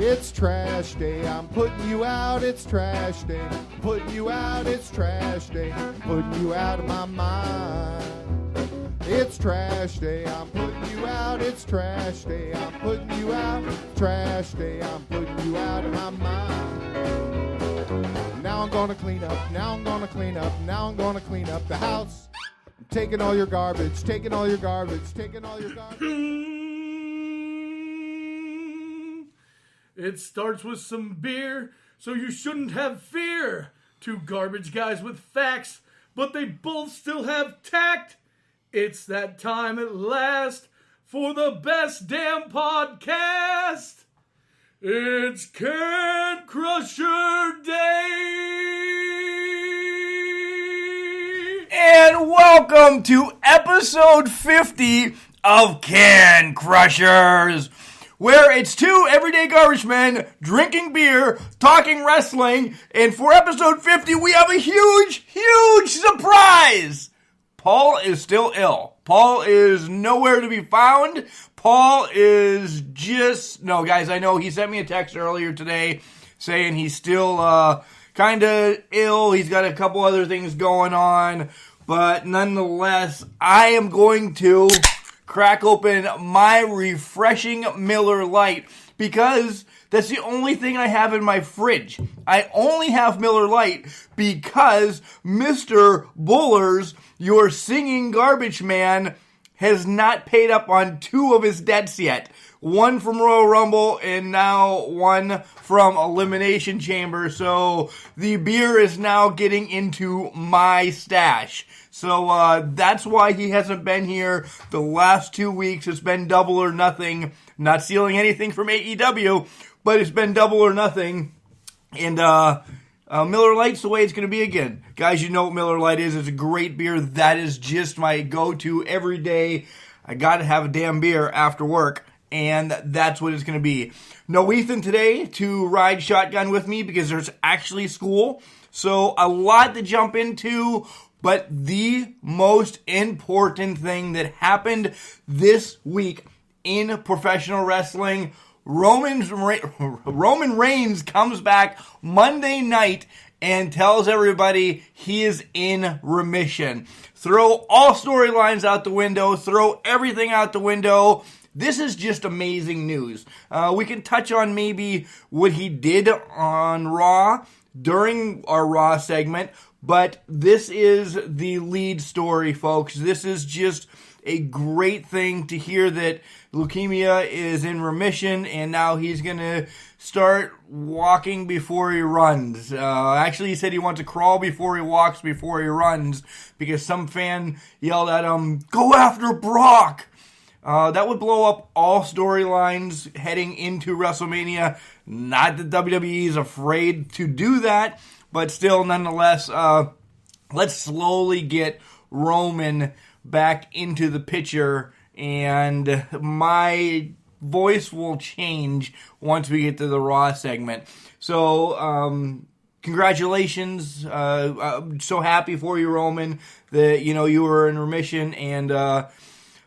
It's trash day, I'm putting you out, it's trash day. Putting you out, it's trash day. Putting you out of my mind. It's trash day, I'm putting you out, it's trash day. I'm putting you out, trash day, I'm putting you out of my mind. Now I'm gonna clean up, now I'm gonna clean up, now I'm gonna clean up the house. I'm taking all your garbage, taking all your garbage, taking all your garbage. It starts with some beer, so you shouldn't have fear. Two garbage guys with facts, but they both still have tact. It's that time at last for the best damn podcast. It's Can Crusher Day! And welcome to episode 50 of Can Crushers, where it's two everyday garbage men drinking beer, talking wrestling, and for episode 50 we have a huge surprise! Paul is still ill. Paul is nowhere to be found. Paul is just... No, guys, I know he sent me a text earlier today saying he's still kind of ill. He's got a couple other things going on. But nonetheless, I am going to crack open my refreshing Miller Lite because that's the only thing I have in my fridge. I only have Miller Lite because Mr. Bullers, your singing garbage man, has not paid up on two of his debts yet. One from Royal Rumble and now one from Elimination Chamber. So the beer is now getting into my stash. So that's why he hasn't been here the last 2 weeks. It's been double or nothing. Not stealing anything from AEW, but it's been double or nothing. And Miller Lite's the way it's going to be again. Guys, you know what Miller Lite is. It's a great beer. That is just my go-to every day. I got to have a damn beer after work, and that's what it's going to be. No Ethan today to ride shotgun with me because there's actually school. So a lot to jump into, but the most important thing that happened this week in professional wrestling, Roman Reigns comes back Monday night and tells everybody he is in remission. Throw all storylines out the window. Throw everything out the window. This is just amazing news. We can touch on maybe what he did on Raw during our Raw segment, but this is the lead story, folks. This is just a great thing to hear that leukemia is in remission and now he's going to start walking before he runs. Actually, he said he wants to crawl before he walks, before he runs, because some fan yelled at him, "Go after Brock!" That would blow up all storylines heading into WrestleMania. Not that WWE is afraid to do that, but still, nonetheless, let's slowly get Roman back into the picture, and my voice will change once we get to the Raw segment. So, congratulations. I'm so happy for you, Roman, that, you were in remission, and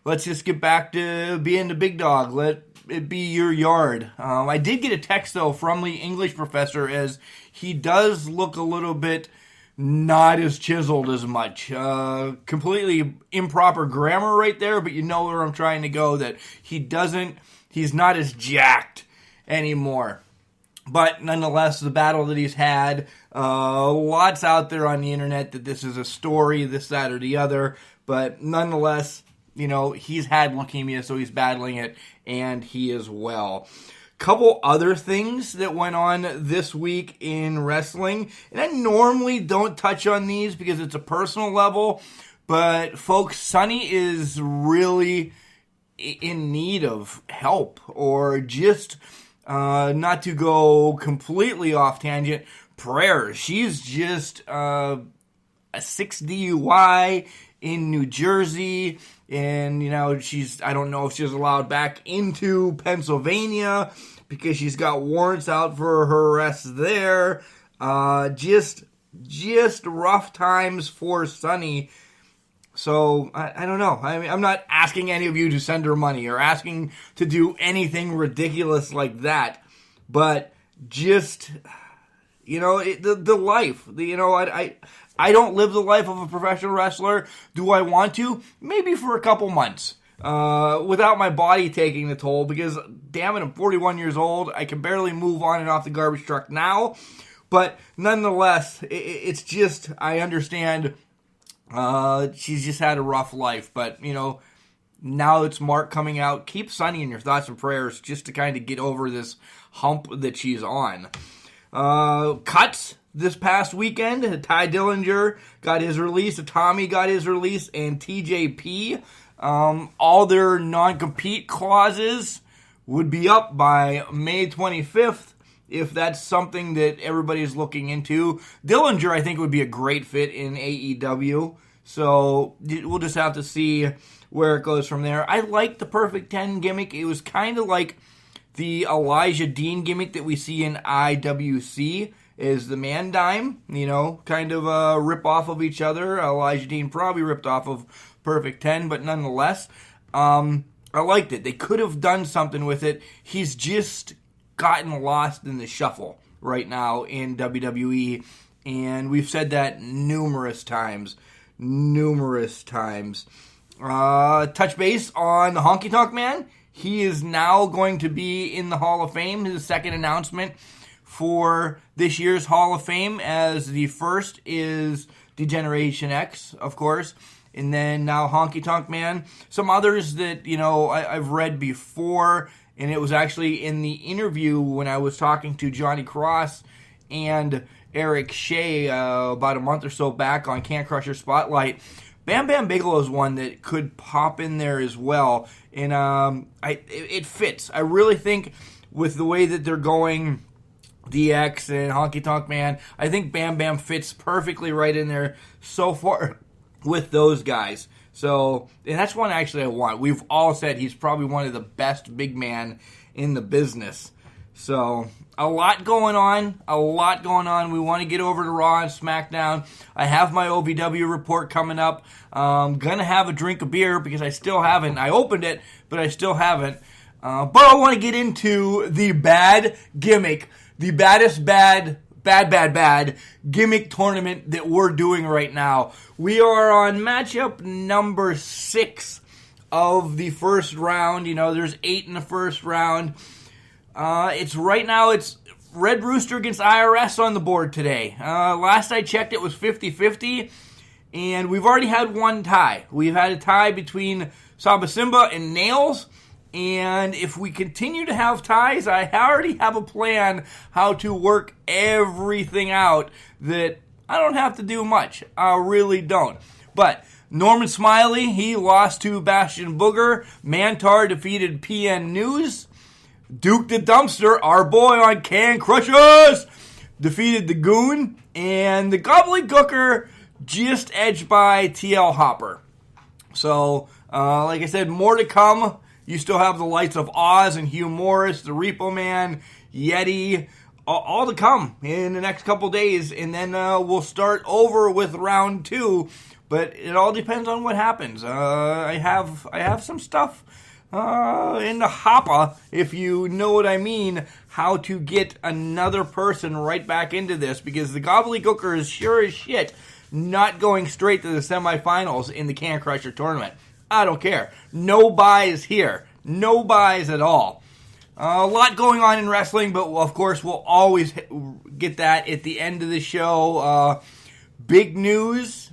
let's just get back to being the big dog. Let it be your yard. I did get a text, though, from the English professor, as he does look a little bit not as chiseled as much. Completely improper grammar right there, but you know where I'm trying to go, that he's not as jacked anymore. But nonetheless, the battle that he's had, lots out there on the internet that this is a story, this, that, or the other, but nonetheless, he's had leukemia, so he's battling it, and he is well. Couple other things that went on this week in wrestling, and I normally don't touch on these because it's a personal level, but folks, Sonny is really in need of help, or just not to go completely off tangent, prayers. She's just a 6 DUI in New Jersey, and I don't know if she's allowed back into Pennsylvania because she's got warrants out for her arrest there. Just rough times for Sonny. So, I don't know. I'm not asking any of you to send her money or asking to do anything ridiculous like that. but just, the life, I don't live the life of a professional wrestler. Do I want to? Maybe for a couple months. Without my body taking the toll, because damn it, I'm 41 years old. I can barely move on and off the garbage truck now. But nonetheless, it's just, I understand she's just had a rough life. But, now it's Mark coming out. Keep Sunny in your thoughts and prayers just to kind of get over this hump that she's on. Cuts this past weekend. Ty Dillinger got his release. Tommy got his release. And TJP. All their non-compete clauses would be up by May 25th, if that's something that everybody's looking into. Dillinger, I think, would be a great fit in AEW, so we'll just have to see where it goes from there. I like the Perfect 10 gimmick. It was kind of like the Elijah Dean gimmick that we see in IWC, is the Man Dime, kind of a rip-off of each other. Elijah Dean probably ripped off of Perfect 10, but nonetheless, I liked it. They could have done something with it. He's just gotten lost in the shuffle right now in WWE, and we've said that numerous times. Touch base on the Honky Tonk Man. He is now going to be in the Hall of Fame. His second announcement for this year's Hall of Fame, as the first is Degeneration X, of course. And then now Honky Tonk Man. Some others that, I've read before, and it was actually in the interview when I was talking to Johnny Cross and Eric Shea about a month or so back on Can Crusher Spotlight. Bam Bam Bigelow is one that could pop in there as well. And it fits. I really think with the way that they're going, DX and Honky Tonk Man, I think Bam Bam fits perfectly right in there so far with those guys. So, and that's one actually I want. We've all said he's probably one of the best big man in the business. So, a lot going on. We want to get over to Raw and Smackdown. I have my OVW report coming up. I'm going to have a drink of beer because I still haven't. I opened it, but I still haven't. But I want to get into the bad gimmick, the baddest bad gimmick tournament that we're doing right now. We are on matchup number 6 of the first round. There's 8 in the first round. It's Red Rooster against IRS on the board today. Last I checked, it was 50-50, and we've already had one tie. We've had a tie between Saba Simba and Nails. And if we continue to have ties, I already have a plan how to work everything out that I don't have to do much. I really don't. But Norman Smiley, he lost to Bastion Booger. Mantar defeated PN News. Duke the Dumpster, our boy on Can Crushers, defeated the Goon. And the Gobbledygooker just edged by TL Hopper. So, like I said, more to come. You still have the lights of Oz and Hugh Morris, the Repo Man, Yeti, all to come in the next couple days. And then we'll start over with round 2. But it all depends on what happens. I have some stuff in the hopper, if you know what I mean, how to get another person right back into this. Because the Gobbledygooker is sure as shit not going straight to the semifinals in the Can Crusher tournament. I don't care. No buys here. No buys at all. A lot going on in wrestling, but of course we'll always get that at the end of the show. Big news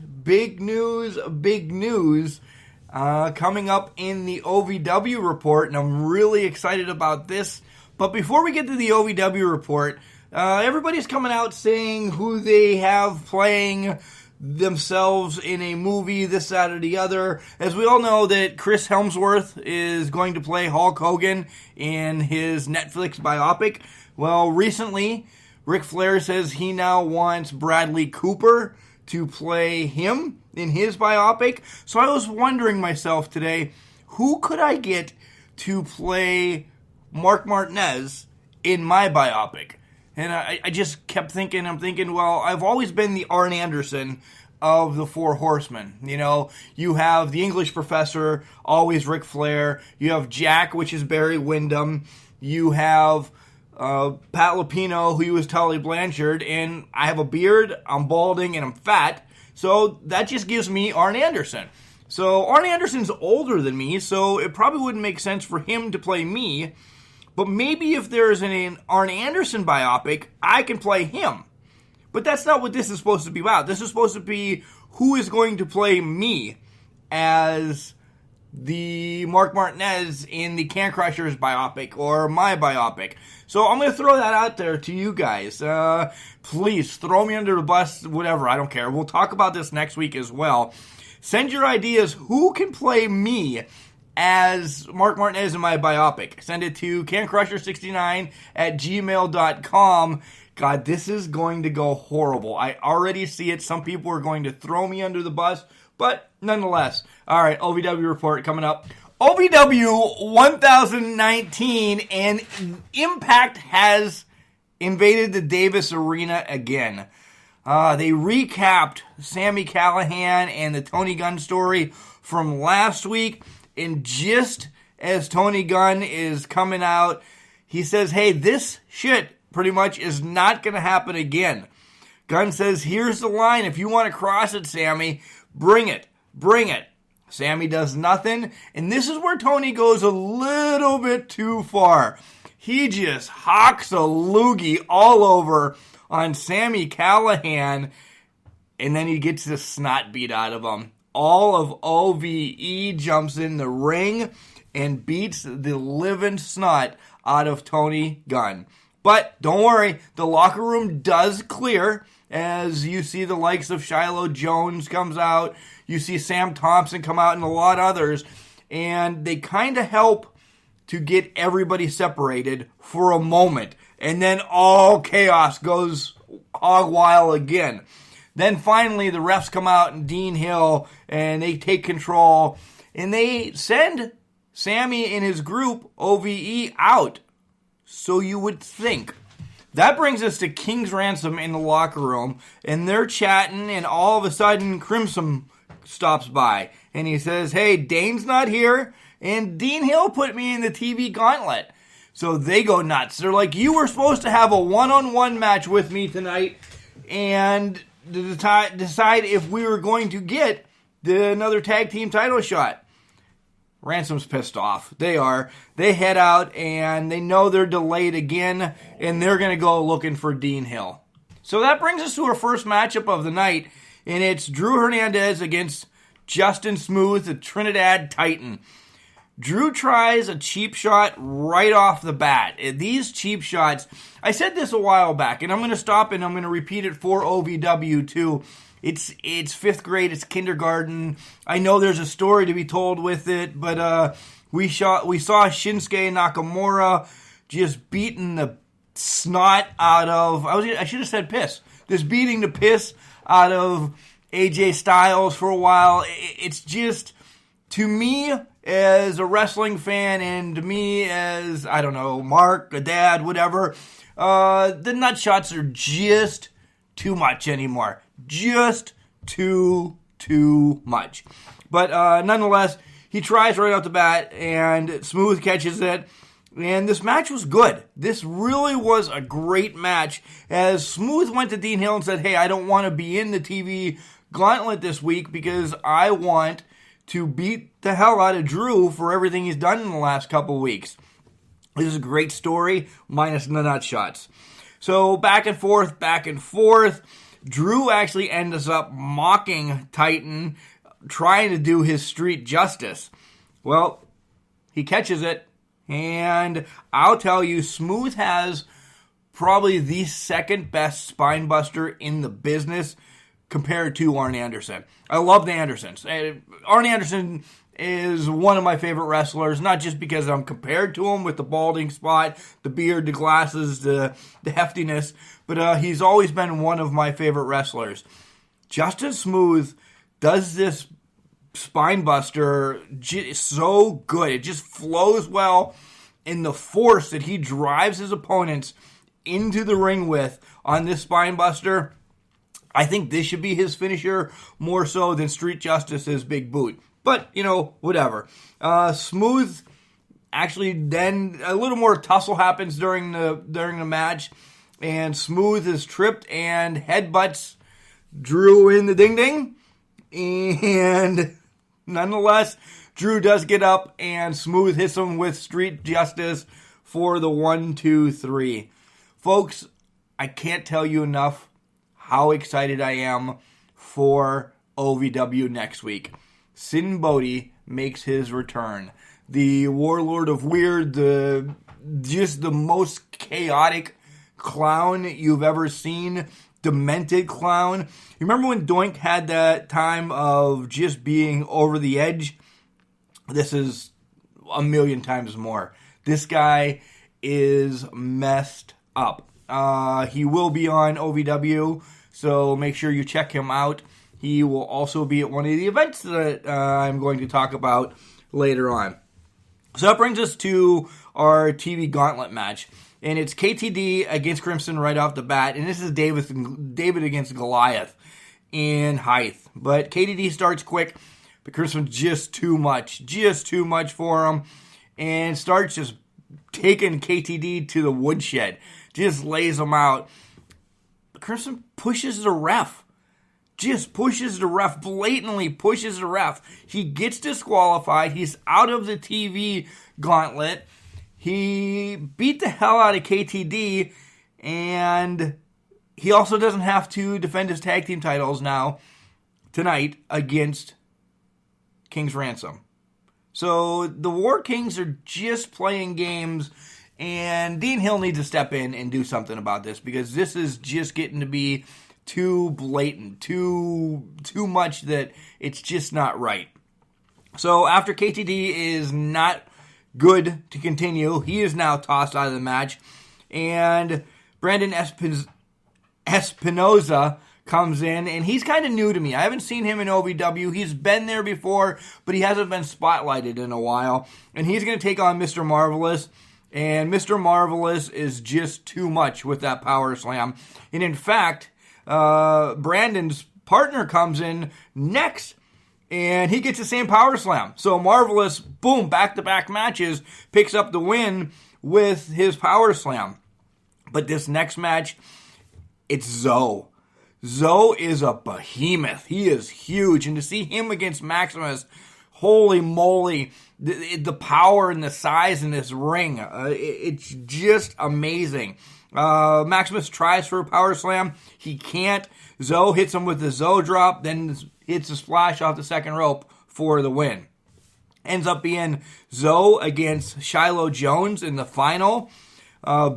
coming up in the OVW report, and I'm really excited about this. But before we get to the OVW report, everybody's coming out saying who they have playing themselves in a movie, this, that, or the other. As we all know that Chris Hemsworth is going to play Hulk Hogan in his Netflix biopic. Well, recently, Ric Flair says he now wants Bradley Cooper to play him in his biopic. So I was wondering myself today, who could I get to play Mark Martinez in my biopic? And I just kept thinking, well, I've always been the Arn Anderson of the Four Horsemen. You have the English Professor, always Ric Flair. You have Jack, which is Barry Windham. You have Pat Lupino, who was Tully Blanchard, and I have a beard, I'm balding, and I'm fat, so that just gives me Arn Anderson. So Arn Anderson's older than me, so it probably wouldn't make sense for him to play me, but maybe if there's an Arn Anderson biopic, I can play him. But that's not what this is supposed to be about. This is supposed to be who is going to play me as the Mark Martinez in the Can Crushers biopic or my biopic. So I'm going to throw that out there to you guys. Please throw me under the bus, whatever. I don't care. We'll talk about this next week as well. Send your ideas. Who can play me as Mark Martinez in my biopic? Send it to cancrusher69@gmail.com. God, this is going to go horrible. I already see it. Some people are going to throw me under the bus, but nonetheless. All right, OVW report coming up. OVW 1019, and Impact has invaded the Davis Arena again. They recapped Sami Callihan and the Tony Gunn story from last week, and just as Tony Gunn is coming out, he says, hey, this shit pretty much is not going to happen again. Gunn says, here's the line. If you want to cross it, Sami, bring it. Bring it. Sami does nothing, and this is where Tony goes a little bit too far. He just hawks a loogie all over on Sami Callihan, and then he gets the snot beat out of him. All of OVE jumps in the ring and beats the living snot out of Tony Gunn. But don't worry, the locker room does clear as you see the likes of Shiloh Jones comes out. You see Sam Thompson come out and a lot of others. And they kind of help to get everybody separated for a moment. And then all chaos goes hog wild again. Then finally the refs come out and Dean Hill and they take control. And they send Sami and his group, OVE, out. So you would think. That brings us to King's Ransom in the locker room, and they're chatting, and all of a sudden, Crimson stops by, and he says, hey, Dane's not here, and Dean Hill put me in the TV gauntlet. So they go nuts. They're like, you were supposed to have a one-on-one match with me tonight, and decide if we were going to get another tag team title shot. Ransom's pissed off. They are. They head out, and they know they're delayed again, and they're going to go looking for Dean Hill. So that brings us to our first matchup of the night, and it's Drew Hernandez against Justin Smooth, the Trinidad Titan. Drew tries a cheap shot right off the bat. These cheap shots, I said this a while back, and I'm going to stop and I'm going to repeat it for OVW too. It's fifth grade, it's kindergarten. I know there's a story to be told with it, but we saw Shinsuke Nakamura just beating the snot out of, I should have said piss. Just beating the piss out of AJ Styles for a while. It's just, to me, as a wrestling fan, and to me as, I don't know, Mark, a dad, whatever, the nut shots are just too much anymore. Just too much. But nonetheless, he tries right off the bat, and Smooth catches it. And this match was good. This really was a great match. As Smooth went to Dean Hill and said, hey, I don't want to be in the TV gauntlet this week because I want to beat the hell out of Drew for everything he's done in the last couple weeks. This is a great story, minus the nut shots. So back and forth. Drew actually ends up mocking Titan, trying to do his street justice. Well, he catches it, and I'll tell you, Smooth has probably the second best spine buster in the business compared to Arn Anderson. I love the Andersons. Arn Anderson is one of my favorite wrestlers, not just because I'm compared to him with the balding spot, the beard, the glasses, the heftiness, but he's always been one of my favorite wrestlers. Justin Smooth does this spine buster so good. It just flows well, and the force that he drives his opponents into the ring with on this spine buster, I think this should be his finisher more so than Street Justice's big boot. But, whatever. Smooth Actually, then a little more tussle happens during the match, and Smooth is tripped and headbutts Drew in the ding-ding. And nonetheless, Drew does get up, and Smooth hits him with Street Justice for the 1, 2, 3. Folks, I can't tell you enough how excited I am for OVW next week. Sin Bodhi makes his return. The Warlord of Weird, just the most chaotic clown you've ever seen. Demented clown. You remember when Doink had that time of just being over the edge? This is a million times more. This guy is messed up. He will be on OVW, so make sure you check him out. He will also be at one of the events that I'm going to talk about later on. So that brings us to our TV Gauntlet match. And it's KTD against Crimson right off the bat. And this is David against Goliath in height. But KTD starts quick, but Crimson's just too much for him. And starts just taking KTD to the woodshed. Just lays him out. But Crimson pushes the ref. Just pushes the ref. Blatantly pushes the ref. He gets disqualified. He's out of the TV Gauntlet. He beat the hell out of KTD, and he also doesn't have to defend his tag team titles now, tonight, against King's Ransom. So the War Kings are just playing games, and Dean Hill needs to step in and do something about this, because this is just getting to be too blatant, too much that it's just not right. So after KTD is not good to continue, he is now tossed out of the match, and Brandon Espinoza comes in, and he's kind of new to me. I haven't seen him in OVW. He's been there before, but he hasn't been spotlighted in a while, and he's going to take on Mr. Marvelous, and Mr. Marvelous is just too much with that power slam. And in fact, Brandon's partner comes in next, and he gets the same power slam. So Marvelous, boom, back-to-back matches, picks up the win with his power slam. But this next match, it's Zoe. Zoe is a behemoth. He is huge. And to see him against Maximus, holy moly, the power and the size in this ring, it's just amazing. Maximus tries for a power slam. He can't. Zoe hits him with the Zoe drop, then hits a splash off the second rope for the win. Ends up being Zoe against Shiloh Jones in the final.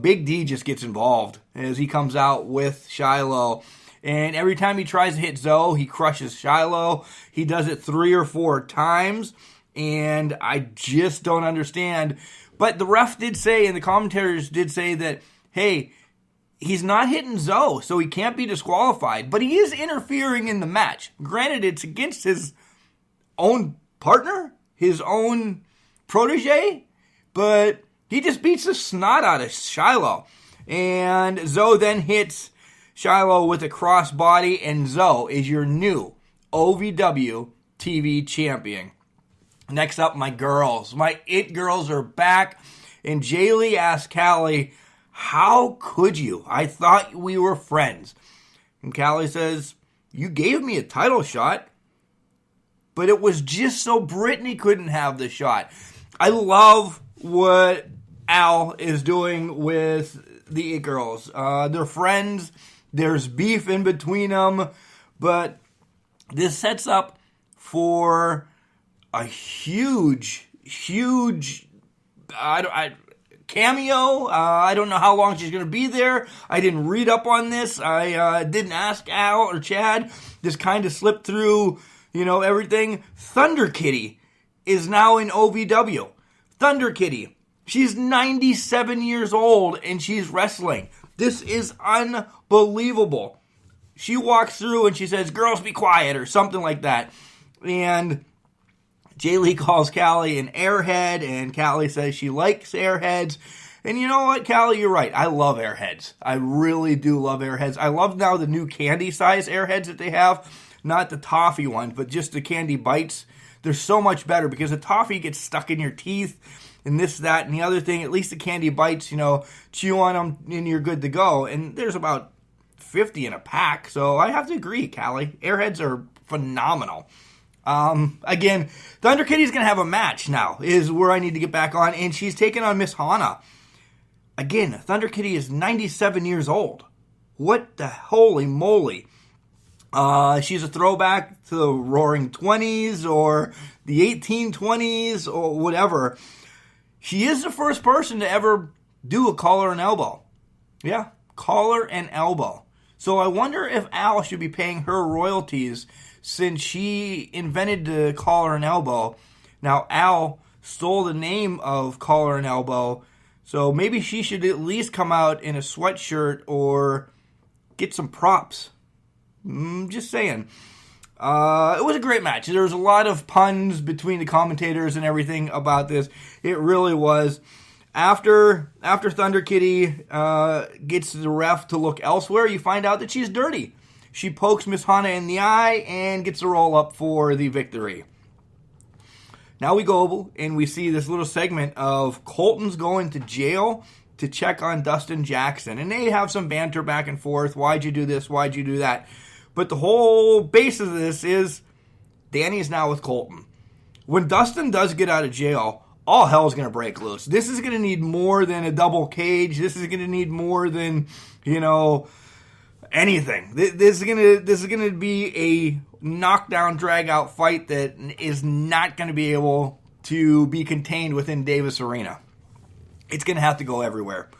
Big D just gets involved as he comes out with Shiloh. And every time he tries to hit Zoe, he crushes Shiloh. He does it 3 or 4 times. And I just don't understand. But the ref did say, and the commentators did say that, hey, he's not hitting Zoe, so he can't be disqualified. But he is interfering in the match. Granted, it's against his own partner, his own protege, but he just beats the snot out of Shiloh. And Zoe then hits Shiloh with a crossbody, and Zoe is your new OVW TV champion. Next up, my girls. My It Girls are back. And Jaylee asked Callie, how could you? I thought we were friends. And Callie says, you gave me a title shot, but it was just so Brittany couldn't have the shot. I love what Al is doing with the It Girls. They're friends. There's beef in between them. But this sets up for a huge cameo. I don't know how long she's going to be there. I didn't read up on this. I didn't ask Al or Chad. This kind of slipped through, everything. Thunder Kitty is now in OVW. Thunder Kitty. She's 97 years old and she's wrestling. This is unbelievable. She walks through and she says, girls be quiet, or something like that. And Jaylee calls Callie an airhead, and Callie says she likes airheads. And you know what, Callie, you're right. I love airheads. I really do love airheads. I love now the new candy size airheads that they have. Not the toffee ones, but just the candy bites. They're so much better because the toffee gets stuck in your teeth. and this, that, and the other thing. At least the candy bites, chew on them and you're good to go. And there's about 50 in a pack, so I have to agree, Callie. Airheads are phenomenal. Again, Thunder Kitty's going to have a match now, is where I need to get back on, and she's taking on Miss Hana. Again, Thunder Kitty is 97 years old. What the holy moly. She's a throwback to the Roaring 20s or the 1820s or whatever. She is the first person to ever do a collar and elbow. Yeah, collar and elbow. So I wonder if Al should be paying her royalties since she invented the collar and elbow. Now, Al stole the name of collar and elbow, so maybe she should at least come out in a sweatshirt or get some props. Just saying. It was a great match. There was a lot of puns between the commentators and everything about this. It really was. After Thunder Kitty gets the ref to look elsewhere, you find out that she's dirty. She pokes Miss Hana in the eye and gets a roll up for the victory. Now we go and we see this little segment of Colton's going to jail to check on Dustin Jackson. And they have some banter back and forth. Why'd you do this? Why'd you do that? But the whole base of this is Danny's now with Colton. When Dustin does get out of jail, all hell's going to break loose. This is going to need more than a double cage. This is going to need more than, anything. This is going to be a knockdown, drag-out fight that is not going to be able to be contained within Davis Arena. It's going to have to go everywhere.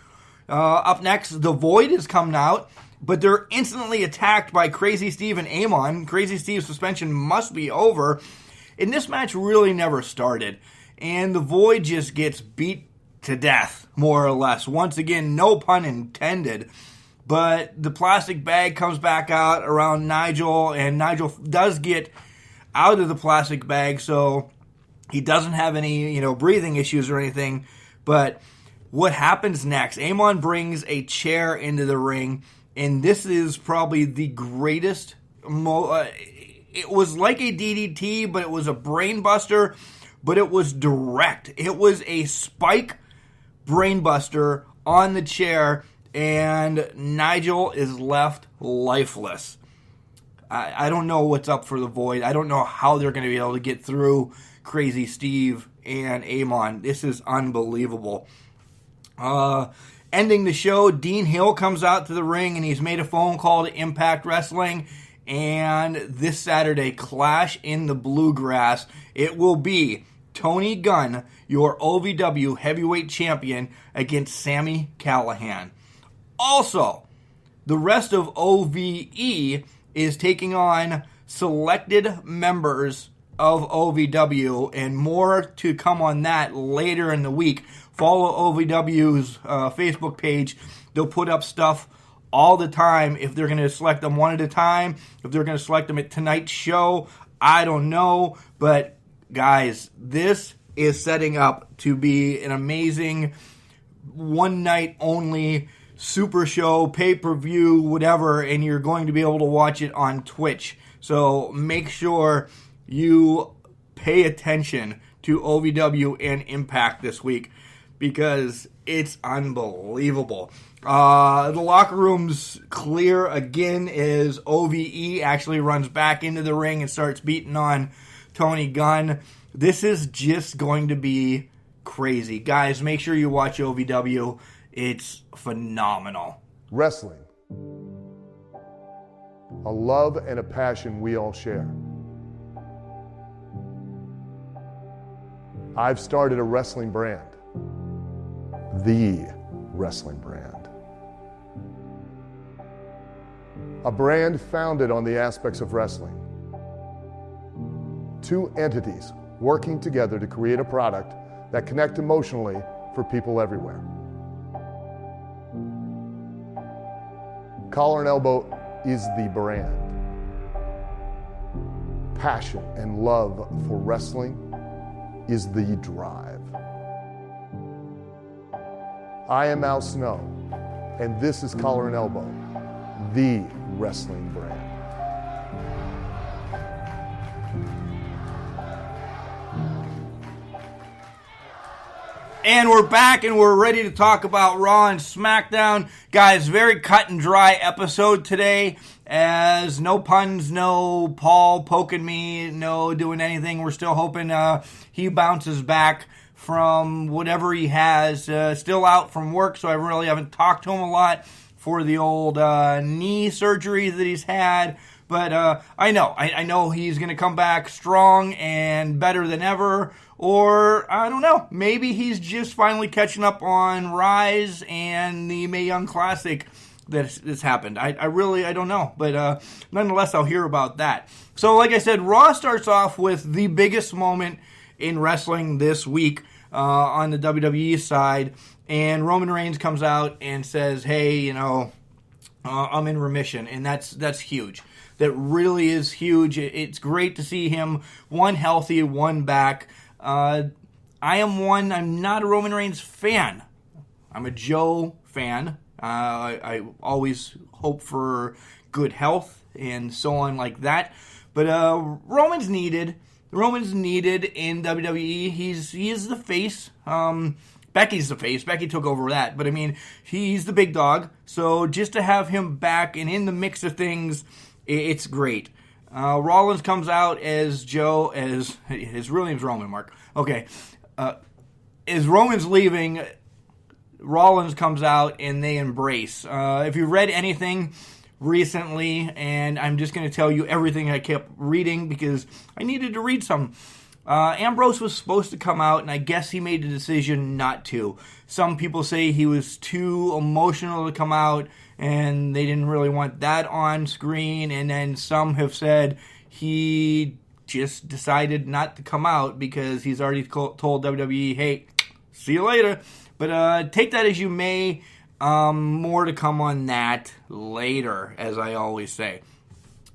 Up next, The Void is coming out, but they're instantly attacked by Crazy Steve and Amon. Crazy Steve's suspension must be over, and this match really never started. And The Void just gets beat to death, more or less. Once again, no pun intended. But the plastic bag comes back out around Nigel, and Nigel does get out of the plastic bag, so he doesn't have any, breathing issues or anything. But what happens next? Amon brings a chair into the ring, and this is probably the greatest. It was like a DDT, but it was a brain buster, but it was direct. It was a spike brain buster on the chair, and Nigel is left lifeless. I don't know what's up for The Void. I don't know how they're going to be able to get through Crazy Steve and Amon. This is unbelievable. Ending the show, Dean Hill comes out to the ring, and he's made a phone call to Impact Wrestling. And this Saturday, Clash in the Bluegrass, it will be Tony Gunn, your OVW heavyweight champion, against Sami Callihan. Also, the rest of OVE is taking on selected members of OVW, and more to come on that later in the week. Follow OVW's Facebook page. They'll put up stuff all the time. If they're going to select them one at a time, if they're going to select them at tonight's show, I don't know. But guys, this is setting up to be an amazing one night only super show, pay-per-view, whatever, and you're going to be able to watch it on Twitch. So make sure you pay attention to OVW and Impact this week, because it's unbelievable. The locker room's clear again as OVE actually runs back into the ring and starts beating on Tony Gunn. This is just going to be crazy. Guys, make sure you watch OVW. It's phenomenal. Wrestling. A love and a passion we all share. I've started a wrestling brand. The wrestling brand. A brand founded on the aspects of wrestling. Two entities working together to create a product that connect emotionally for people everywhere. Collar and Elbow is the brand. Passion and love for wrestling is the drive. I am Al Snow, and this is Collar and Elbow, the wrestling brand. And we're back and we're ready to talk about Raw and Smackdown. Guys, very cut and dry episode today. As no puns, no Paul poking me, no doing anything. We're still hoping he bounces back from whatever he has. Still out from work, so I really haven't talked to him a lot for the old knee surgery that he's had. But I know he's going to come back strong and better than ever. Or, I don't know, maybe he's just finally catching up on Rise and the Mae Young Classic that's happened. I don't know. But nonetheless, I'll hear about that. So, like I said, Raw starts off with the biggest moment in wrestling this week on the WWE side. And Roman Reigns comes out and says, hey, I'm in remission. And that's huge. That really is huge. It's great to see him, one healthy, one back. I'm not a Roman Reigns fan. I'm a Joe fan. I always hope for good health and so on like that. But Roman's needed. Roman's needed in WWE. He is the face. Becky's the face. Becky took over that. But, I mean, he's the big dog. So just to have him back and in the mix of things, it's great. Rollins comes out as Joe, as his real name's Roman, Mark. Okay. As Roman's leaving, Rollins comes out and they embrace. If you read anything recently, and I'm just going to tell you everything I kept reading because I needed to read some. Ambrose was supposed to come out, and I guess he made the decision not to. Some people say he was too emotional to come out, and they didn't really want that on screen. And then some have said he just decided not to come out because he's already told WWE, hey, see you later. But take that as you may. More to come on that later, as I always say.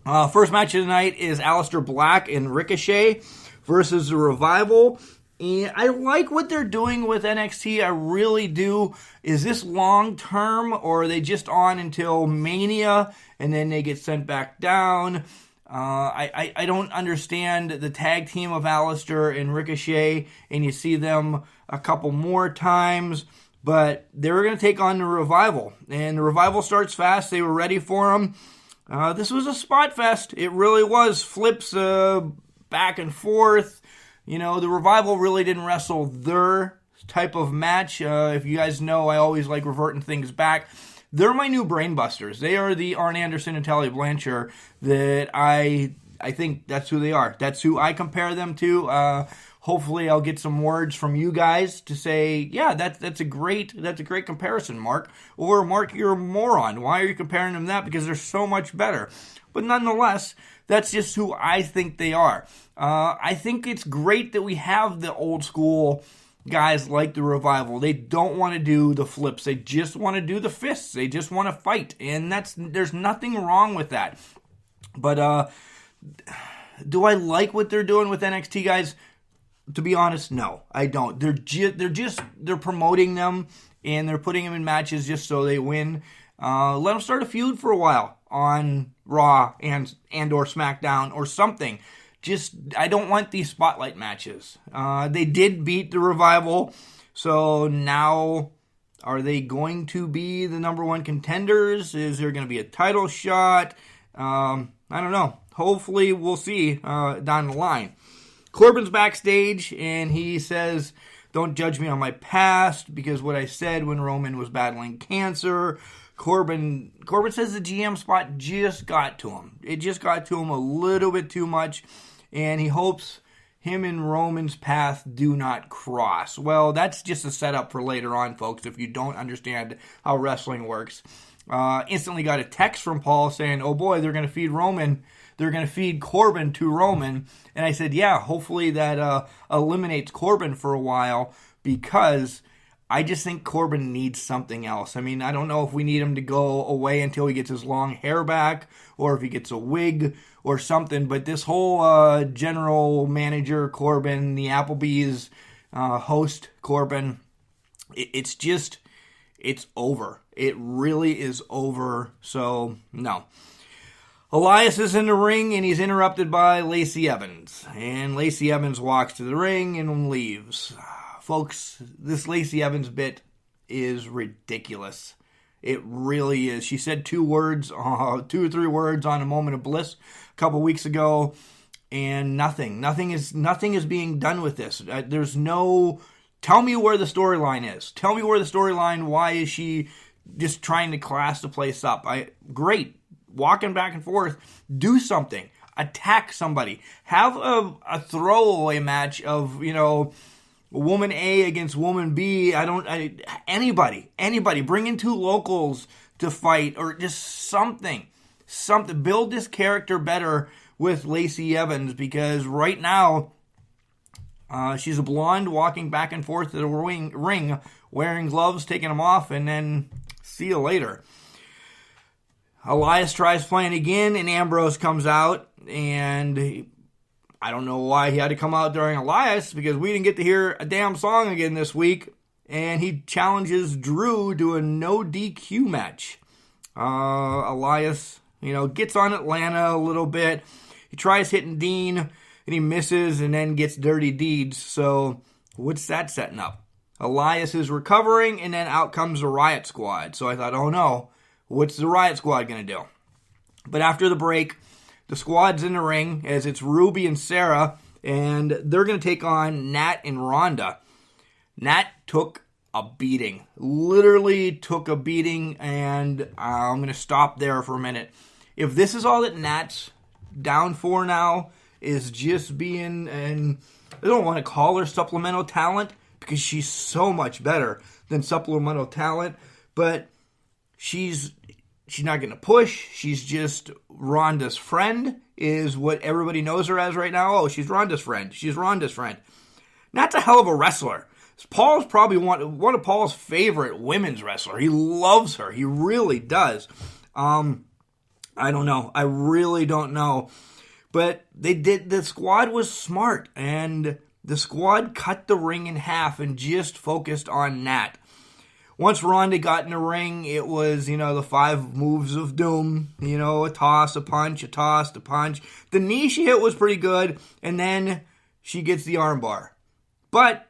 First match of the night is Aleister Black and Ricochet versus the Revival. And I like what they're doing with NXT. I really do. Is this long term, or are they just on until Mania and then they get sent back down? I don't understand the tag team of Aleister and Ricochet, and you see them a couple more times. But they're going to take on the Revival. And the Revival starts fast. They were ready for them. This was a spot fest. It really was. Flips back and forth. The Revival really didn't wrestle their type of match. If you guys know, I always like reverting things back. They're my new brainbusters. They are the Arn Anderson and Tully Blanchard that I think that's who they are. That's who I compare them to. Hopefully I'll get some words from you guys to say, yeah, that's a great comparison, Mark. Or, Mark, you're a moron. Why are you comparing them to that? Because they're so much better. But nonetheless, that's just who I think they are. I think it's great that we have the old school guys like the Revival. They don't want to do the flips. They just want to do the fists. They just want to fight. And there's nothing wrong with that. But do I like what they're doing with NXT guys? To be honest, no, I don't. They're promoting them and they're putting them in matches just so they win. Let them start a feud for a while on Raw and or SmackDown or something. I don't want these spotlight matches. They did beat the Revival, so now are they going to be the number one contenders? Is there going to be a title shot? I don't know. Hopefully we'll see down the line. Corbin's backstage, and he says, don't judge me on my past, because what I said when Roman was battling cancer. Corbin says the GM spot just got to him. It just got to him a little bit too much, and he hopes him and Roman's path do not cross. Well, that's just a setup for later on, folks, if you don't understand how wrestling works. Instantly got a text from Paul saying, oh boy, they're going to feed Roman. They're going to feed Corbin to Roman. And I said, yeah, hopefully that eliminates Corbin for a while, because I just think Corbin needs something else. I mean, I don't know if we need him to go away until he gets his long hair back, or if he gets a wig or something. But this whole general manager Corbin, the Applebee's host Corbin, it's over. It really is over. So, no. Elias is in the ring, and he's interrupted by Lacey Evans. And Lacey Evans walks to the ring and leaves. folks, this Lacey Evans bit is ridiculous. It really is. She said 2 or 3 words on A Moment of Bliss a couple weeks ago, and nothing is being done with this. There's no, tell me where the storyline is. Tell me where the storyline, why is she just trying to class the place up? Great. Walking back and forth. Do something. Attack somebody. Have a throwaway match of, woman A against woman B. Anybody. Bring in 2 locals to fight, or just something. Build this character better with Lacey Evans, because right now, she's a blonde walking back and forth to the ring, wearing gloves, taking them off, and then see you later. Elias tries playing again, and Ambrose comes out, and I don't know why he had to come out during Elias, because we didn't get to hear a damn song again this week, and he challenges Drew to a no DQ match. Elias, gets on Atlanta a little bit. He tries hitting Dean, and he misses, and then gets dirty deeds. So what's that setting up? Elias is recovering, and then out comes the Riot Squad. So I thought, oh no, what's the Riot Squad going to do? But after the break, the squad's in the ring, as it's Ruby and Sarah, and they're going to take on Nat and Rhonda. Nat took a beating. Literally took a beating, and I'm going to stop there for a minute. If this is all that Nat's down for now, is just being, and I don't want to call her supplemental talent, because she's so much better than supplemental talent, but she's not going to push. She's just Rhonda's friend, is what everybody knows her as right now. Oh, she's Rhonda's friend. She's Rhonda's friend. Nat's a hell of a wrestler. Paul's probably one of Paul's favorite women's wrestler. He loves her. He really does. I don't know. I really don't know. But the squad was smart, and the squad cut the ring in half and just focused on Nat. Once Rhonda got in the ring, it was, the 5 moves of doom. A toss, a punch, a toss, a punch. The knee she hit was pretty good, and then she gets the armbar. But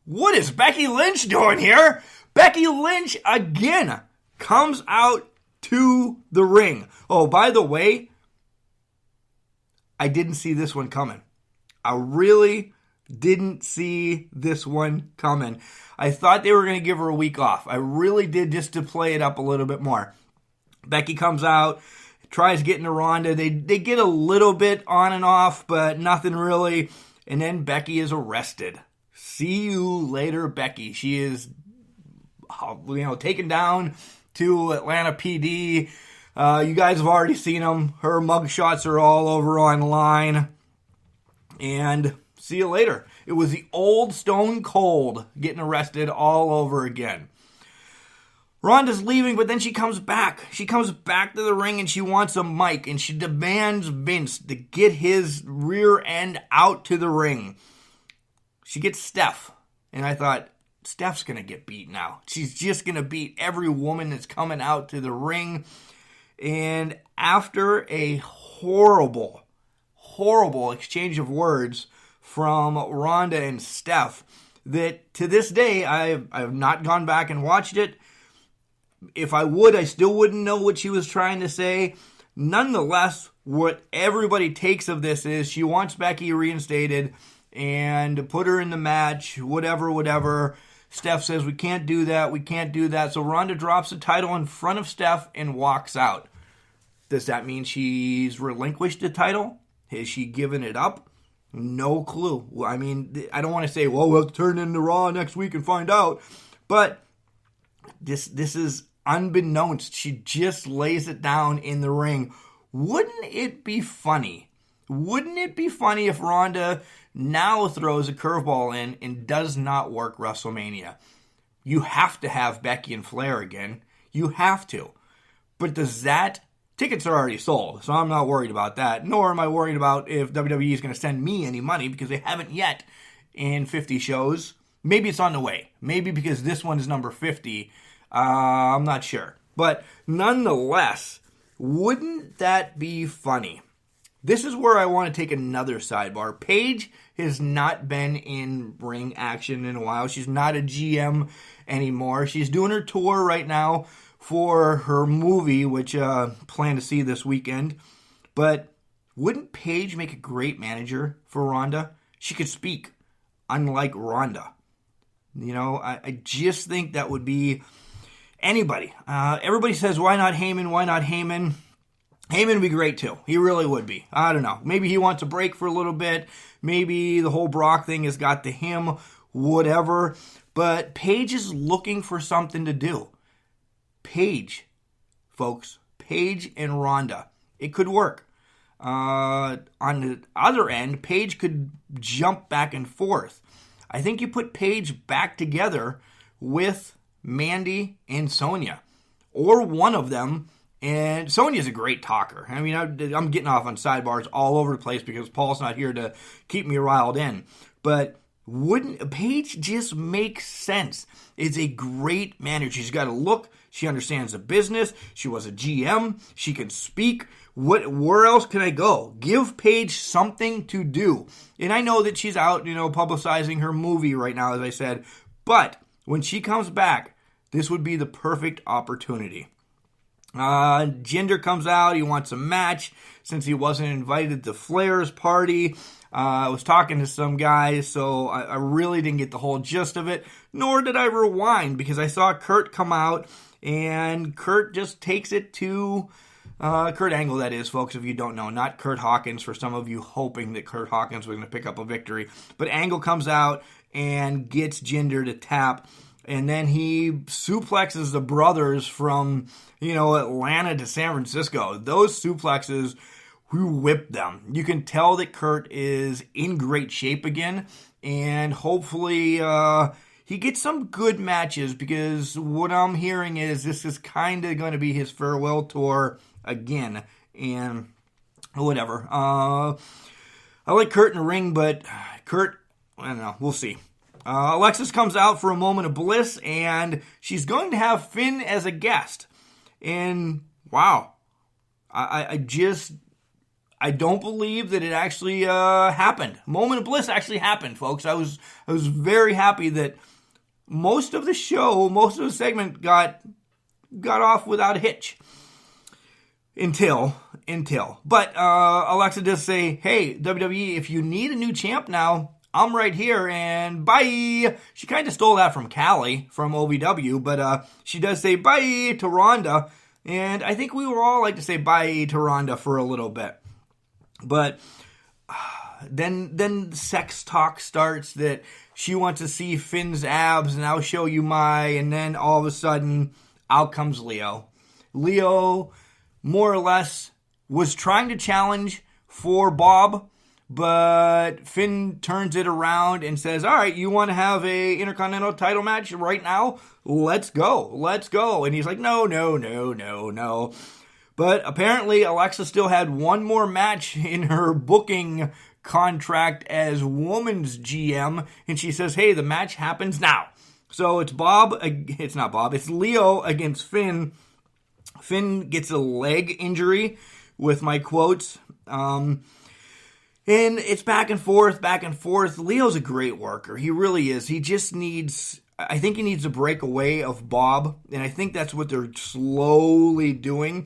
what is Becky Lynch doing here? Becky Lynch, again, comes out to the ring. Oh, by the way, I didn't see this one coming. I really didn't see this one coming. I thought they were going to give her a week off. I really did, just to play it up a little bit more. Becky comes out, tries getting to Rhonda. They get a little bit on and off, but nothing really. And then Becky is arrested. See you later, Becky. She is, taken down to Atlanta PD. You guys have already seen them. Her mugshots are all over online. And see you later. It was the old Stone Cold getting arrested all over again. Rhonda's leaving, but then she comes back. She comes back to the ring, and she wants a mic, and she demands Vince to get his rear end out to the ring. She gets Steph, and I thought, Steph's going to get beat now. She's just going to beat every woman that's coming out to the ring. And after a horrible exchange of words from Rhonda and Steph, that to this day, I've not gone back and watched it. If I would, I still wouldn't know what she was trying to say. Nonetheless, what everybody takes of this is she wants Becky reinstated and put her in the match, whatever. Steph says, we can't do that. So Rhonda drops the title in front of Steph and walks out. Does that mean she's relinquished the title? Has she given it up? No clue. I mean, I don't want to say, well, we'll have to turn into Raw next week and find out. But this is unbeknownst. She just lays it down in the ring. Wouldn't it be funny? Wouldn't it be funny if Rhonda now throws a curveball in and does not work WrestleMania? You have to have Becky and Flair again. You have to. But does that... Tickets are already sold, so I'm not worried about that. Nor am I worried about if WWE is going to send me any money, because they haven't yet in 50 shows. Maybe it's on the way. Maybe because this one is number 50. I'm not sure. But nonetheless, wouldn't that be funny this is where I want to take another sidebar. Paige has not been in ring action in a while. She's not a GM anymore. She's doing her tour right now for her movie, which plan to see this weekend. But wouldn't Paige make a great manager for Ronda? She could speak, unlike Ronda. You know, I just think that would be anybody. Everybody says, why not Heyman? Why not Heyman? Heyman would be great too. He really would be. I don't know. Maybe he wants a break for a little bit. Maybe the whole Brock thing has got to him. Whatever. But Paige is looking for something to do. Paige, folks. Paige and Ronda. It could work. On the other end, Paige could jump back and forth. I think you put Paige back together with Mandy and Sonya. Or one of them. And Sonya's a great talker. I mean, I'm getting off on sidebars all over the place because Paul's not here to keep me riled in. But wouldn't Paige just make sense? It's a great manager. She's got a look. She understands the business. She was a GM. She can speak. Where else can I go? Give Paige something to do. And I know that she's out, publicizing her movie right now, as I said. But when she comes back, this would be the perfect opportunity. Jinder comes out. He wants a match since he wasn't invited to Flair's party. I was talking to some guys, so I really didn't get the whole gist of it, nor did I rewind because I saw Kurt come out, and Kurt just takes it to Kurt Angle, that is, folks, if you don't know. Not Kurt Hawkins, for some of you hoping that Kurt Hawkins was going to pick up a victory. But Angle comes out and gets Jinder to tap. And then he suplexes the brothers from, Atlanta to San Francisco. Those suplexes, who whipped them. You can tell that Kurt is in great shape again. And hopefully he gets some good matches because what I'm hearing is this is kind of going to be his farewell tour again. And whatever. I like Kurt in the ring, but Kurt, I don't know. We'll see. Alexis comes out for a moment of bliss, and she's going to have Finn as a guest. And, wow. I don't believe that it actually happened. Moment of bliss actually happened, folks. I was very happy that most of the show, most of the segment got off without a hitch. Until. But Alexa does say, hey, WWE, if you need a new champ now, I'm right here, and bye. She kind of stole that from Callie from OVW, but she does say bye to Ronda, and I think we would all like to say bye to Ronda for a little bit. But then sex talk starts that she wants to see Finn's abs, and I'll show you and then all of a sudden, out comes Leo. Leo, more or less, was trying to challenge for Bob, but Finn turns it around and says, all right, you want to have a Intercontinental title match right now? Let's go. And he's like, no. But apparently Alexa still had one more match in her booking contract as woman's GM. And she says, hey, the match happens now. So it's Leo against Finn. Finn gets a leg injury with my quotes. And it's back and forth. Leo's a great worker. He really is. He just I think he needs to break away of Bob. And I think that's what they're slowly doing.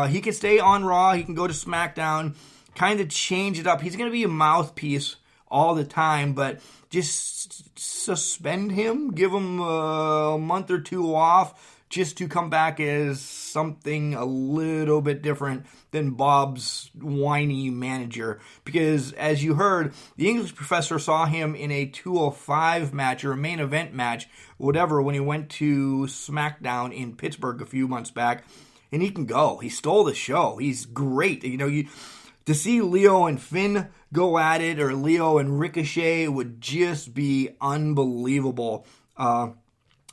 He can stay on Raw. He can go to Smackdown. Kind of change it up. He's going to be a mouthpiece all the time. But just suspend him. Give him a month or two off. Just to come back as something a little bit different than Bob's whiny manager. Because, as you heard, the English professor saw him in a 205 match or a main event match, whatever, when he went to Smackdown in Pittsburgh a few months back. And he can go. He stole the show. He's great. To see Leo and Finn go at it, or Leo and Ricochet, would just be unbelievable.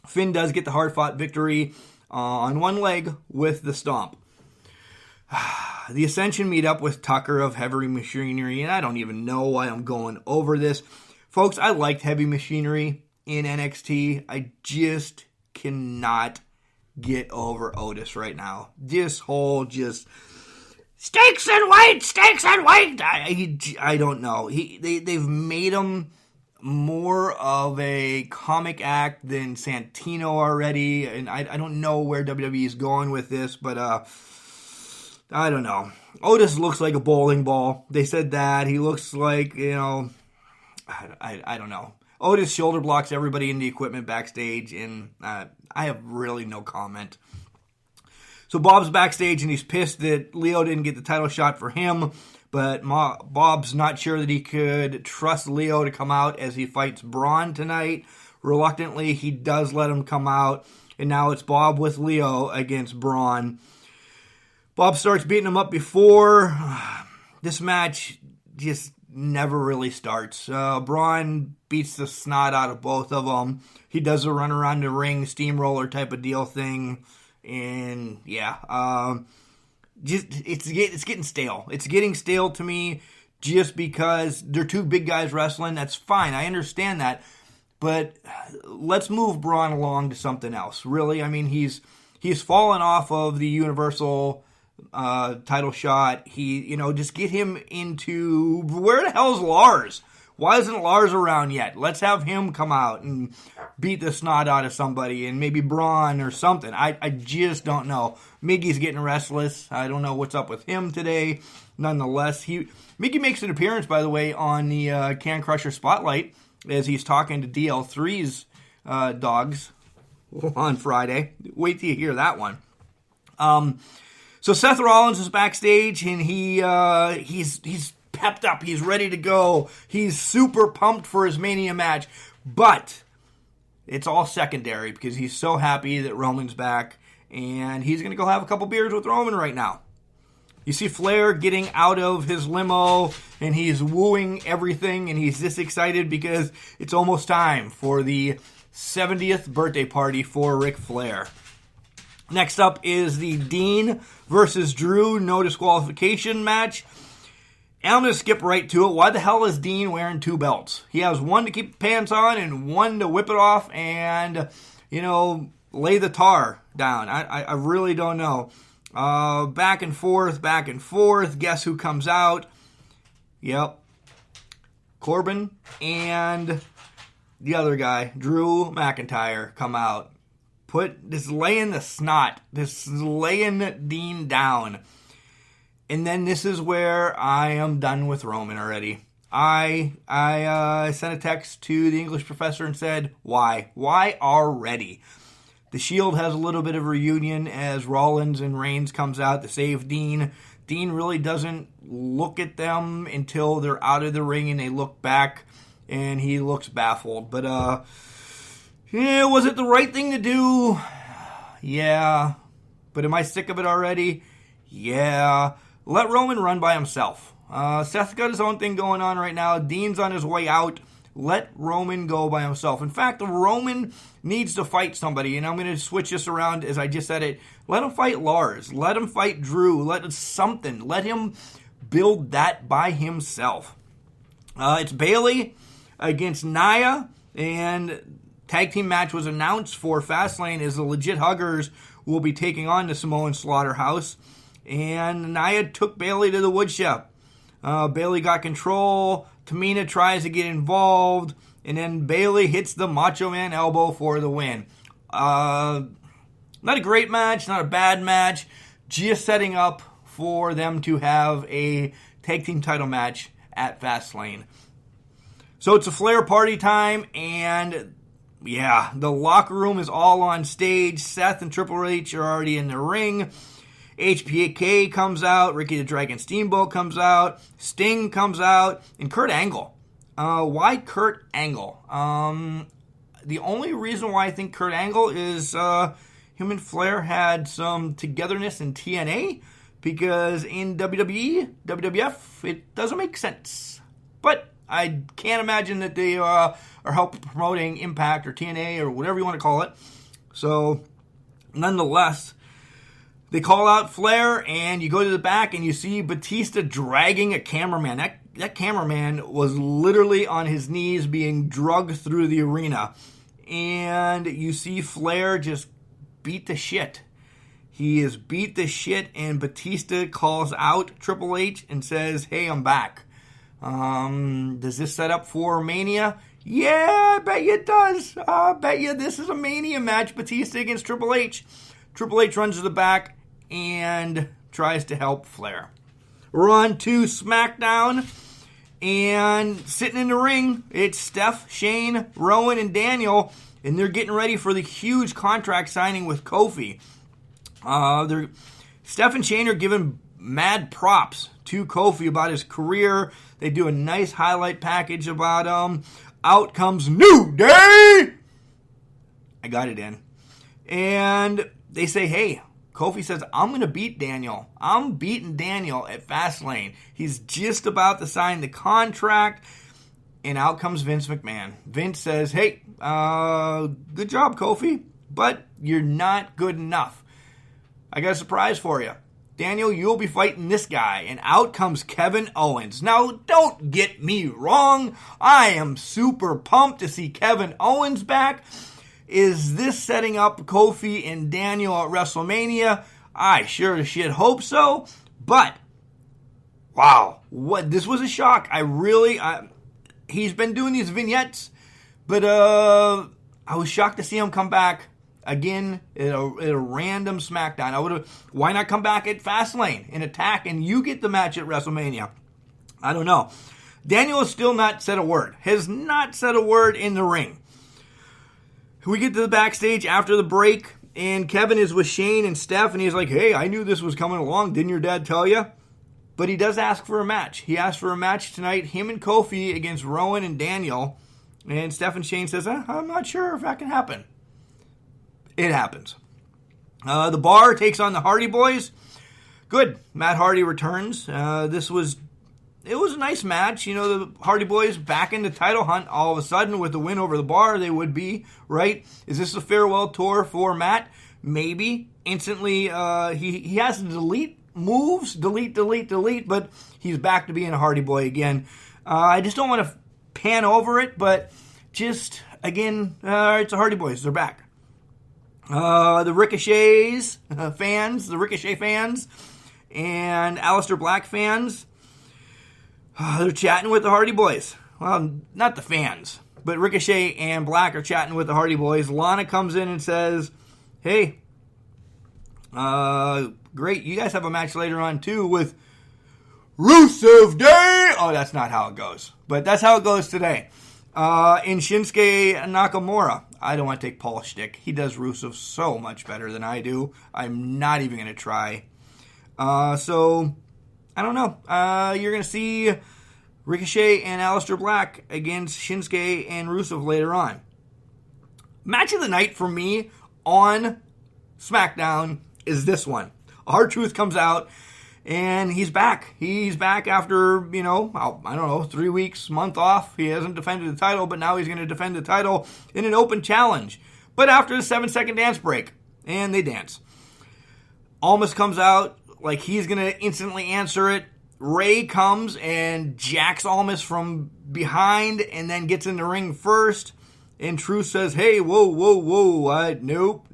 Finn does get the hard-fought victory on one leg with the stomp. The Ascension meet up with Tucker of Heavy Machinery, and I don't even know why I'm going over this. Folks, I liked Heavy Machinery in NXT. I just cannot get over Otis right now. This whole Steaks and white. I don't know. They've made him more of a comic act than Santino already, and I don't know where WWE is going with this, but I don't know. Otis looks like a bowling ball. They said that. He looks like, I don't know. Otis shoulder blocks everybody in the equipment backstage, and I have really no comment. So Bob's backstage, and he's pissed that Leo didn't get the title shot for him, but Bob's not sure that he could trust Leo to come out as he fights Braun tonight. Reluctantly, he does let him come out, and now it's Bob with Leo against Braun. Bob starts beating him up before. This match just never really starts. Braun beats the snot out of both of them. He does a run around the ring, steamroller type of deal thing. And it's getting stale. It's getting stale to me just because they're two big guys wrestling. That's fine. I understand that. But let's move Braun along to something else. Really, I mean, he's fallen off of the Universal title shot. Just get him into, where the hell's Lars? Why isn't Lars around yet? Let's have him come out and beat the snot out of somebody, and maybe Braun or something. I just don't know. Miggy's getting restless. I don't know what's up with him today. Nonetheless, Miggy makes an appearance, by the way, on the Can Crusher Spotlight as he's talking to DL3's dogs on Friday. Wait till you hear that one. So Seth Rollins is backstage, and he's pepped up. He's ready to go. He's super pumped for his Mania match. But it's all secondary because he's so happy that Roman's back, and he's going to go have a couple beers with Roman right now. You see Flair getting out of his limo, and he's wooing everything, and he's just excited because it's almost time for the 70th birthday party for Ric Flair. Next up is the Dean versus Drew no disqualification match. I'm going to skip right to it. Why the hell is Dean wearing two belts? He has one to keep pants on and one to whip it off and, lay the tar down. I really don't know. Back and forth. Guess who comes out? Yep. Corbin and the other guy, Drew McIntyre, come out. Laying Dean down. And then this is where I am done with Roman already. I sent a text to the English professor and said, why? Why already? The Shield has a little bit of reunion as Rollins and Reigns comes out to save Dean. Dean really doesn't look at them until they're out of the ring and they look back and he looks baffled. But, was it the right thing to do? Yeah. But am I sick of it already? Yeah. Let Roman run by himself. Seth's got his own thing going on right now. Dean's on his way out. Let Roman go by himself. In fact, Roman needs to fight somebody, and I'm going to switch this around as I just said it. Let him fight Lars. Let him fight Drew. Let him build that by himself. It's Bayley against Nia, and tag team match was announced for Fastlane as the Legit Huggers will be taking on the Samoan Slaughterhouse. And Nia took Bayley to the woodshed. Bayley got control. Tamina tries to get involved. And then Bayley hits the Macho Man elbow for the win. Not a great match, not a bad match. Just setting up for them to have a tag team title match at Fastlane. So it's a Flair party time. And yeah, the locker room is all on stage. Seth and Triple H are already in the ring. HBK comes out, Ricky the Dragon Steamboat comes out, Sting comes out, and Kurt Angle. Why Kurt Angle? The only reason why I think Kurt Angle is him and Flair had some togetherness in TNA, because in WWE, WWF, it doesn't make sense. But I can't imagine that they are helping promoting Impact or TNA or whatever you want to call it. So, nonetheless, they call out Flair, and you go to the back, and you see Batista dragging a cameraman. That cameraman was literally on his knees being drugged through the arena. And you see Flair just beat the shit He is beat the shit, and Batista calls out Triple H and says, hey, I'm back. Does this set up for Mania? Yeah, I bet you it does. I bet you this is a Mania match, Batista against Triple H. Triple H runs to the back and tries to help Flair. We're on to Smackdown, and sitting in the ring, it's Steph, Shane, Rowan, and Daniel, and they're getting ready for the huge contract signing with Kofi. Steph and Shane are giving mad props to Kofi about his career. They do a nice highlight package about him. Out comes New Day! I got it in. And they say, hey, Kofi says, I'm going to beat Daniel. I'm beating Daniel at Fastlane. He's just about to sign the contract. And out comes Vince McMahon. Vince says, hey, good job, Kofi, but you're not good enough. I got a surprise for you. Daniel, you'll be fighting this guy. And out comes Kevin Owens. Now, don't get me wrong. I am super pumped to see Kevin Owens back. Is this setting up Kofi and Daniel at WrestleMania? I sure as shit hope so. But, wow, this was a shock. He's been doing these vignettes, but I was shocked to see him come back again at a random SmackDown. Why not come back at Fastlane and attack, and you get the match at WrestleMania? I don't know. Daniel has still not said a word. Has not said a word in the ring. We get to the backstage after the break, and Kevin is with Shane and Steph, and he's like, hey, I knew this was coming along. Didn't your dad tell you? But he does ask for a match. He asked for a match tonight, him and Kofi against Rowan and Daniel. And Steph and Shane says, I'm not sure if that can happen. It happens. The Bar takes on the Hardy Boys. Good. Matt Hardy returns. It was a nice match. You know, the Hardy Boys back in the title hunt all of a sudden with the win over the Bar. They would be, right? Is this a farewell tour for Matt? Maybe. Instantly, he has to delete moves, delete, but he's back to being a Hardy Boy again. I just don't want to pan over it, but just, again, it's the Hardy Boys. They're back. The Ricochet fans, and Aleister Black fans, they're chatting with the Hardy Boys. Well, not the fans, but Ricochet and Black are chatting with the Hardy Boys. Lana comes in and says, hey, great, you guys have a match later on, too, with Rusev Day. Oh, that's not how it goes, but that's how it goes today. In Shinsuke Nakamura. I don't want to take Paul's shtick. He does Rusev so much better than I do. I'm not even going to try. So, I don't know. You're going to see Ricochet and Aleister Black against Shinsuke and Rusev later on. Match of the night for me on SmackDown is this one. R-Truth comes out, and he's back. He's back after, I don't know, 3 weeks, month off. He hasn't defended the title, but now he's going to defend the title in an open challenge. But after the 7-second dance break, and they dance. Almas comes out like he's going to instantly answer it. Ray comes and jacks Almas from behind and then gets in the ring first. And Truth says, hey, whoa. Nope.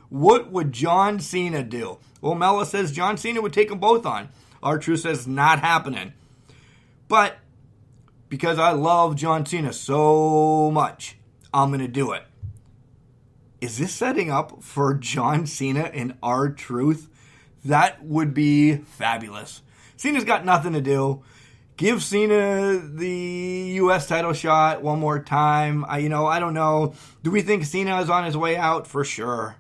What would John Cena do? Well, Mella says John Cena would take them both on. R-Truth says, not happening. But because I love John Cena so much, I'm going to do it. Is this setting up for John Cena and R-Truth? That would be fabulous. Cena's got nothing to do. Give Cena the U.S. title shot one more time. I don't know. Do we think Cena is on his way out? For sure.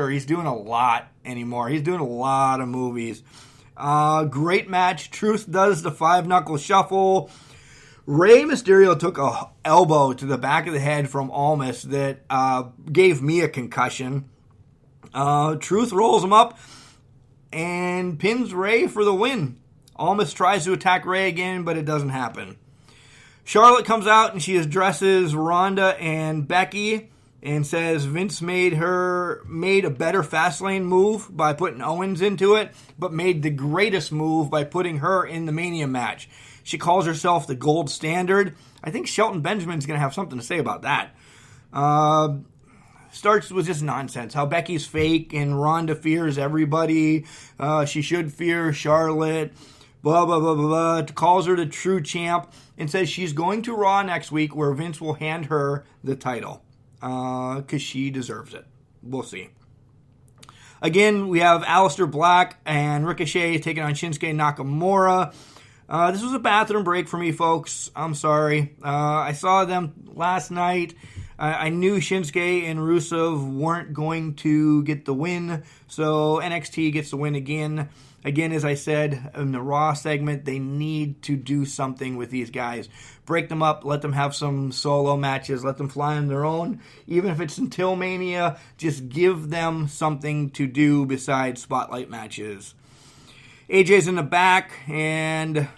He's doing a lot anymore. He's doing a lot of movies. Great match. Truth does the 5-knuckle shuffle. Rey Mysterio took a elbow to the back of the head from Almas that gave me a concussion. Truth rolls him up and pins Rey for the win. Almas tries to attack Rey again, but it doesn't happen. Charlotte comes out and she addresses Ronda and Becky and says Vince made a better Fastlane move by putting Owens into it, but made the greatest move by putting her in the Mania match. She calls herself the gold standard. I think Shelton Benjamin's going to have something to say about that. starts with just nonsense. How Becky's fake and Ronda fears everybody. She should fear Charlotte. Blah, blah, blah, blah, blah. Calls her the true champ and says she's going to Raw next week where Vince will hand her the title. Because she deserves it. We'll see. Again, we have Aleister Black and Ricochet taking on Shinsuke Nakamura. This was a bathroom break for me, folks. I'm sorry. I saw them last night. I knew Shinsuke and Rusev weren't going to get the win, so NXT gets the win again. Again, as I said in the Raw segment, they need to do something with these guys. Break them up, let them have some solo matches, let them fly on their own. Even if it's until Mania, just give them something to do besides spotlight matches. AJ's in the back and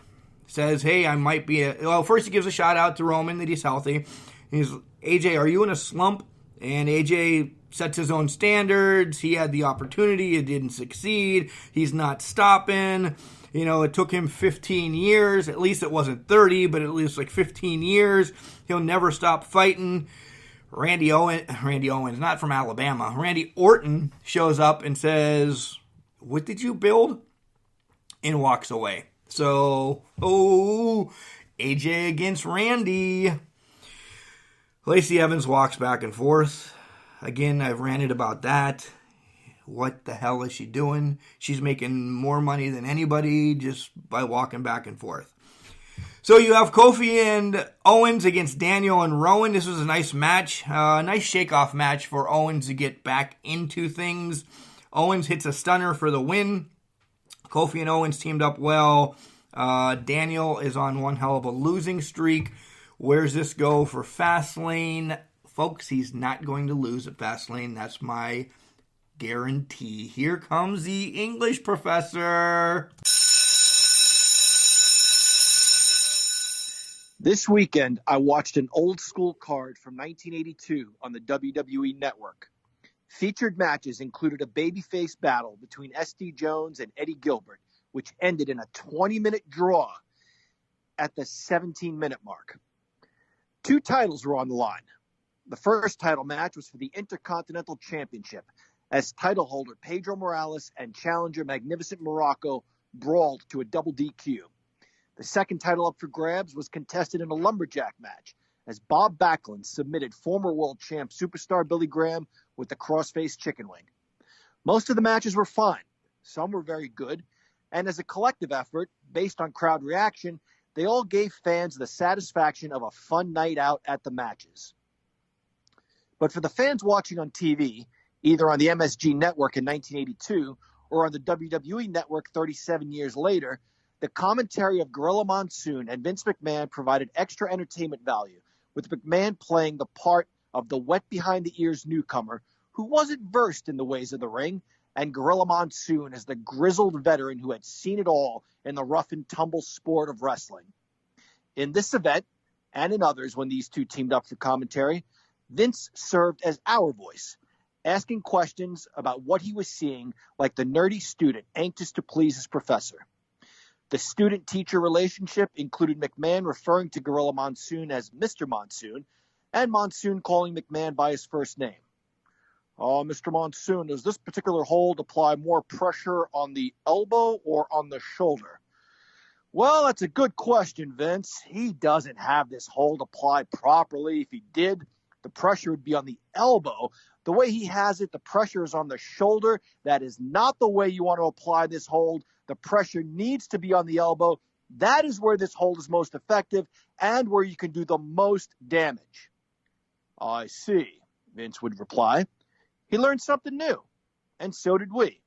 says, hey, I might be well, first he gives a shout out to Roman that he's healthy. He's, AJ, are you in a slump? And AJ sets his own standards. He had the opportunity. It didn't succeed. He's not stopping. It took him 15 years. At least it wasn't 30, but at least like 15 years. He'll never stop fighting. Randy Owens, not from Alabama. Randy Orton shows up and says, what did you build? And walks away. So, AJ against Randy. Lacey Evans walks back and forth. Again, I've ranted about that. What the hell is she doing? She's making more money than anybody just by walking back and forth. So you have Kofi and Owens against Daniel and Rowan. This was a nice match. Nice shake-off match for Owens to get back into things. Owens hits a stunner for the win. Kofi and Owens teamed up well. Daniel is on one hell of a losing streak. Where's this go for Fastlane? Folks, he's not going to lose at Fastlane. That's my guarantee. Here comes the English professor. This weekend, I watched an old school card from 1982 on the WWE Network. Featured matches included a babyface battle between S.D. Jones and Eddie Gilbert, which ended in a 20-minute draw at the 17-minute mark. 2 titles were on the line. The first title match was for the Intercontinental Championship, as title holder Pedro Morales and challenger Magnificent Morocco brawled to a double DQ. The second title up for grabs was contested in a lumberjack match, as Bob Backlund submitted former world champ superstar Billy Graham with the crossface chicken wing. Most of the matches were fine. Some were very good. And as a collective effort, based on crowd reaction, they all gave fans the satisfaction of a fun night out at the matches. But for the fans watching on TV, either on the MSG network in 1982 or on the WWE network 37 years later, the commentary of Gorilla Monsoon and Vince McMahon provided extra entertainment value, with McMahon playing the part of the wet-behind-the-ears newcomer who wasn't versed in the ways of the ring, and Gorilla Monsoon as the grizzled veteran who had seen it all in the rough-and-tumble sport of wrestling. In this event, and in others when these two teamed up for commentary, Vince served as our voice, asking questions about what he was seeing like the nerdy student anxious to please his professor. The student-teacher relationship included McMahon referring to Gorilla Monsoon as Mr. Monsoon, and Monsoon calling McMahon by his first name. Oh, Mr. Monsoon, does this particular hold apply more pressure on the elbow or on the shoulder? Well, that's a good question, Vince. He doesn't have this hold applied properly. If he did, the pressure would be on the elbow. The way he has it, the pressure is on the shoulder. That is not the way you want to apply this hold. The pressure needs to be on the elbow. That is where this hold is most effective and where you can do the most damage. I see, Vince would reply. He learned something new, and so did we.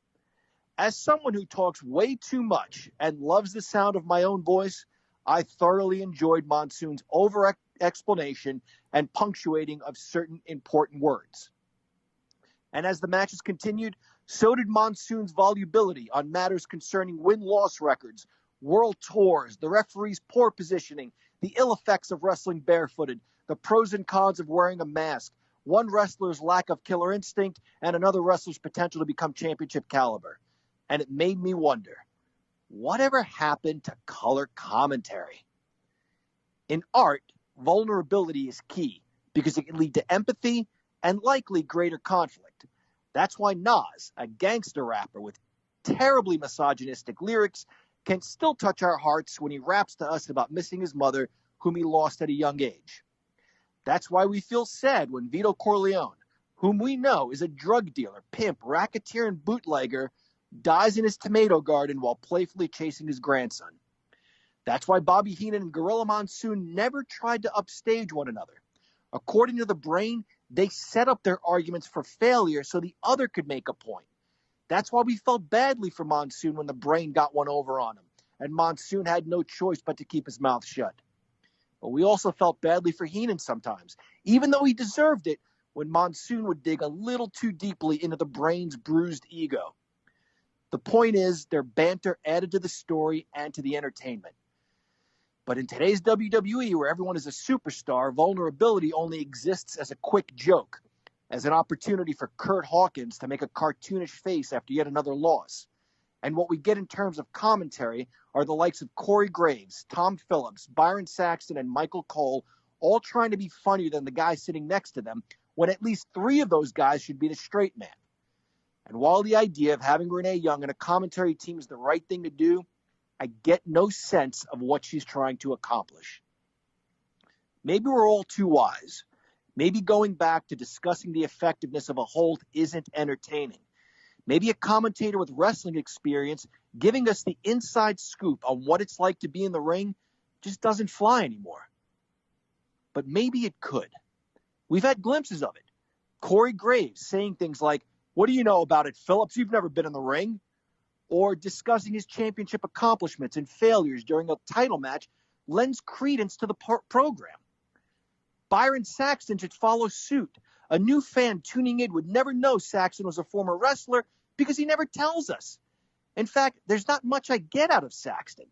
As someone who talks way too much and loves the sound of my own voice, I thoroughly enjoyed Monsoon's over-explanation and punctuating of certain important words. And as the matches continued, so did Monsoon's volubility on matters concerning win-loss records, world tours, the referee's poor positioning, the ill effects of wrestling barefooted, the pros and cons of wearing a mask, one wrestler's lack of killer instinct, and another wrestler's potential to become championship caliber. And it made me wonder, whatever happened to color commentary? In art, vulnerability is key because it can lead to empathy and likely greater conflict. That's why Nas, a gangster rapper with terribly misogynistic lyrics, can still touch our hearts when he raps to us about missing his mother, whom he lost at a young age. That's why we feel sad when Vito Corleone, whom we know is a drug dealer, pimp, racketeer, and bootlegger, dies in his tomato garden while playfully chasing his grandson. That's why Bobby Heenan and Gorilla Monsoon never tried to upstage one another. According to the Brain, they set up their arguments for failure so the other could make a point. That's why we felt badly for Monsoon when the Brain got one over on him, and Monsoon had no choice but to keep his mouth shut. But we also felt badly for Heenan sometimes, even though he deserved it, when Monsoon would dig a little too deeply into the Brain's bruised ego. The point is, their banter added to the story and to the entertainment. But in today's WWE, where everyone is a superstar, vulnerability only exists as a quick joke, as an opportunity for Curt Hawkins to make a cartoonish face after yet another loss. And what we get in terms of commentary are the likes of Corey Graves, Tom Phillips, Byron Saxton, and Michael Cole, all trying to be funnier than the guy sitting next to them, when at least three of those guys should be the straight man. And while the idea of having Renee Young in a commentary team is the right thing to do, I get no sense of what she's trying to accomplish. Maybe we're all too wise. Maybe going back to discussing the effectiveness of a hold isn't entertaining. Maybe a commentator with wrestling experience giving us the inside scoop on what it's like to be in the ring just doesn't fly anymore. But maybe it could. We've had glimpses of it. Corey Graves saying things like, "What do you know about it, Phillips? You've never been in the ring." Or discussing his championship accomplishments and failures during a title match lends credence to the program. Byron Saxton should follow suit. A new fan tuning in would never know Saxton was a former wrestler because he never tells us. In fact, there's not much I get out of Saxton.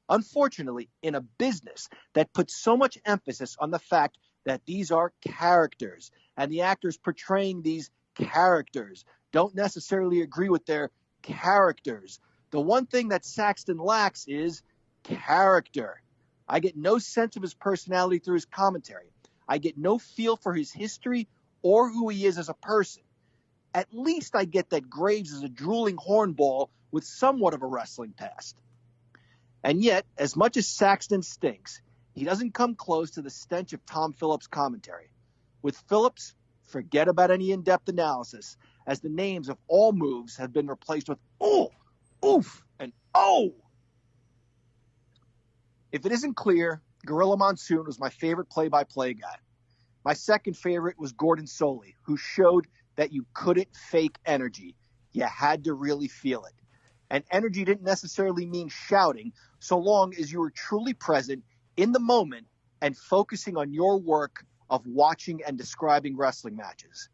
Unfortunately, in a business that puts so much emphasis on the fact that these are characters, and the actors portraying these characters don't necessarily agree with their characters, the one thing that Saxton lacks is character. I get no sense of his personality through his commentary. I get no feel for his history or who he is as a person. At least I get that Graves is a drooling hornball with somewhat of a wrestling past. And yet, as much as Saxton stinks, he doesn't come close to the stench of Tom Phillips' commentary. With Phillips, forget about any in-depth analysis, as the names of all moves have been replaced with "ooh," "oof," and "oh." If it isn't clear, Gorilla Monsoon was my favorite play-by-play guy. My second favorite was Gordon Soley, who showed that you couldn't fake energy. You had to really feel it. And energy didn't necessarily mean shouting, so long as you were truly present in the moment and focusing on your work of watching and describing wrestling matches.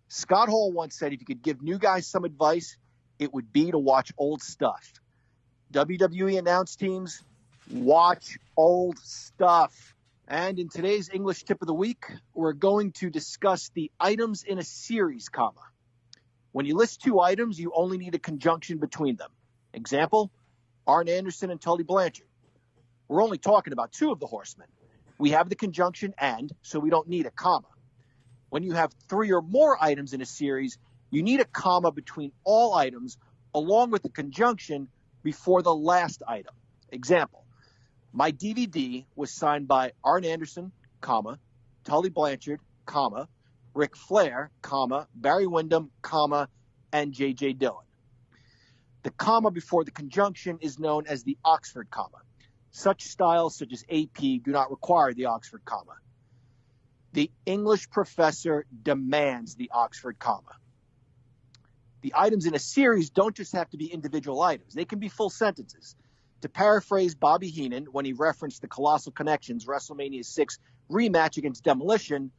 Scott Hall once said if you could give new guys some advice, it would be to watch old stuff. WWE announce teams, watch old stuff. And in today's English tip of the week, we're going to discuss the items in a series, comma. When you list two items, you only need a conjunction between them. Example, Arn Anderson and Tully Blanchard. We're only talking about two of the horsemen. We have the conjunction "and," so we don't need a comma. When you have three or more items in a series, you need a comma between all items, along with the conjunction before the last item. Example, my DVD was signed by Arn Anderson, comma, Tully Blanchard, comma, Ric Flair, comma, Barry Windham, comma, and J.J. Dillon. The comma before the conjunction is known as the Oxford comma. Such styles such as AP do not require the Oxford comma. The English professor demands the Oxford comma. The items in a series don't just have to be individual items. They can be full sentences. To paraphrase Bobby Heenan when he referenced the Colossal Connections WrestleMania 6 rematch against Demolition,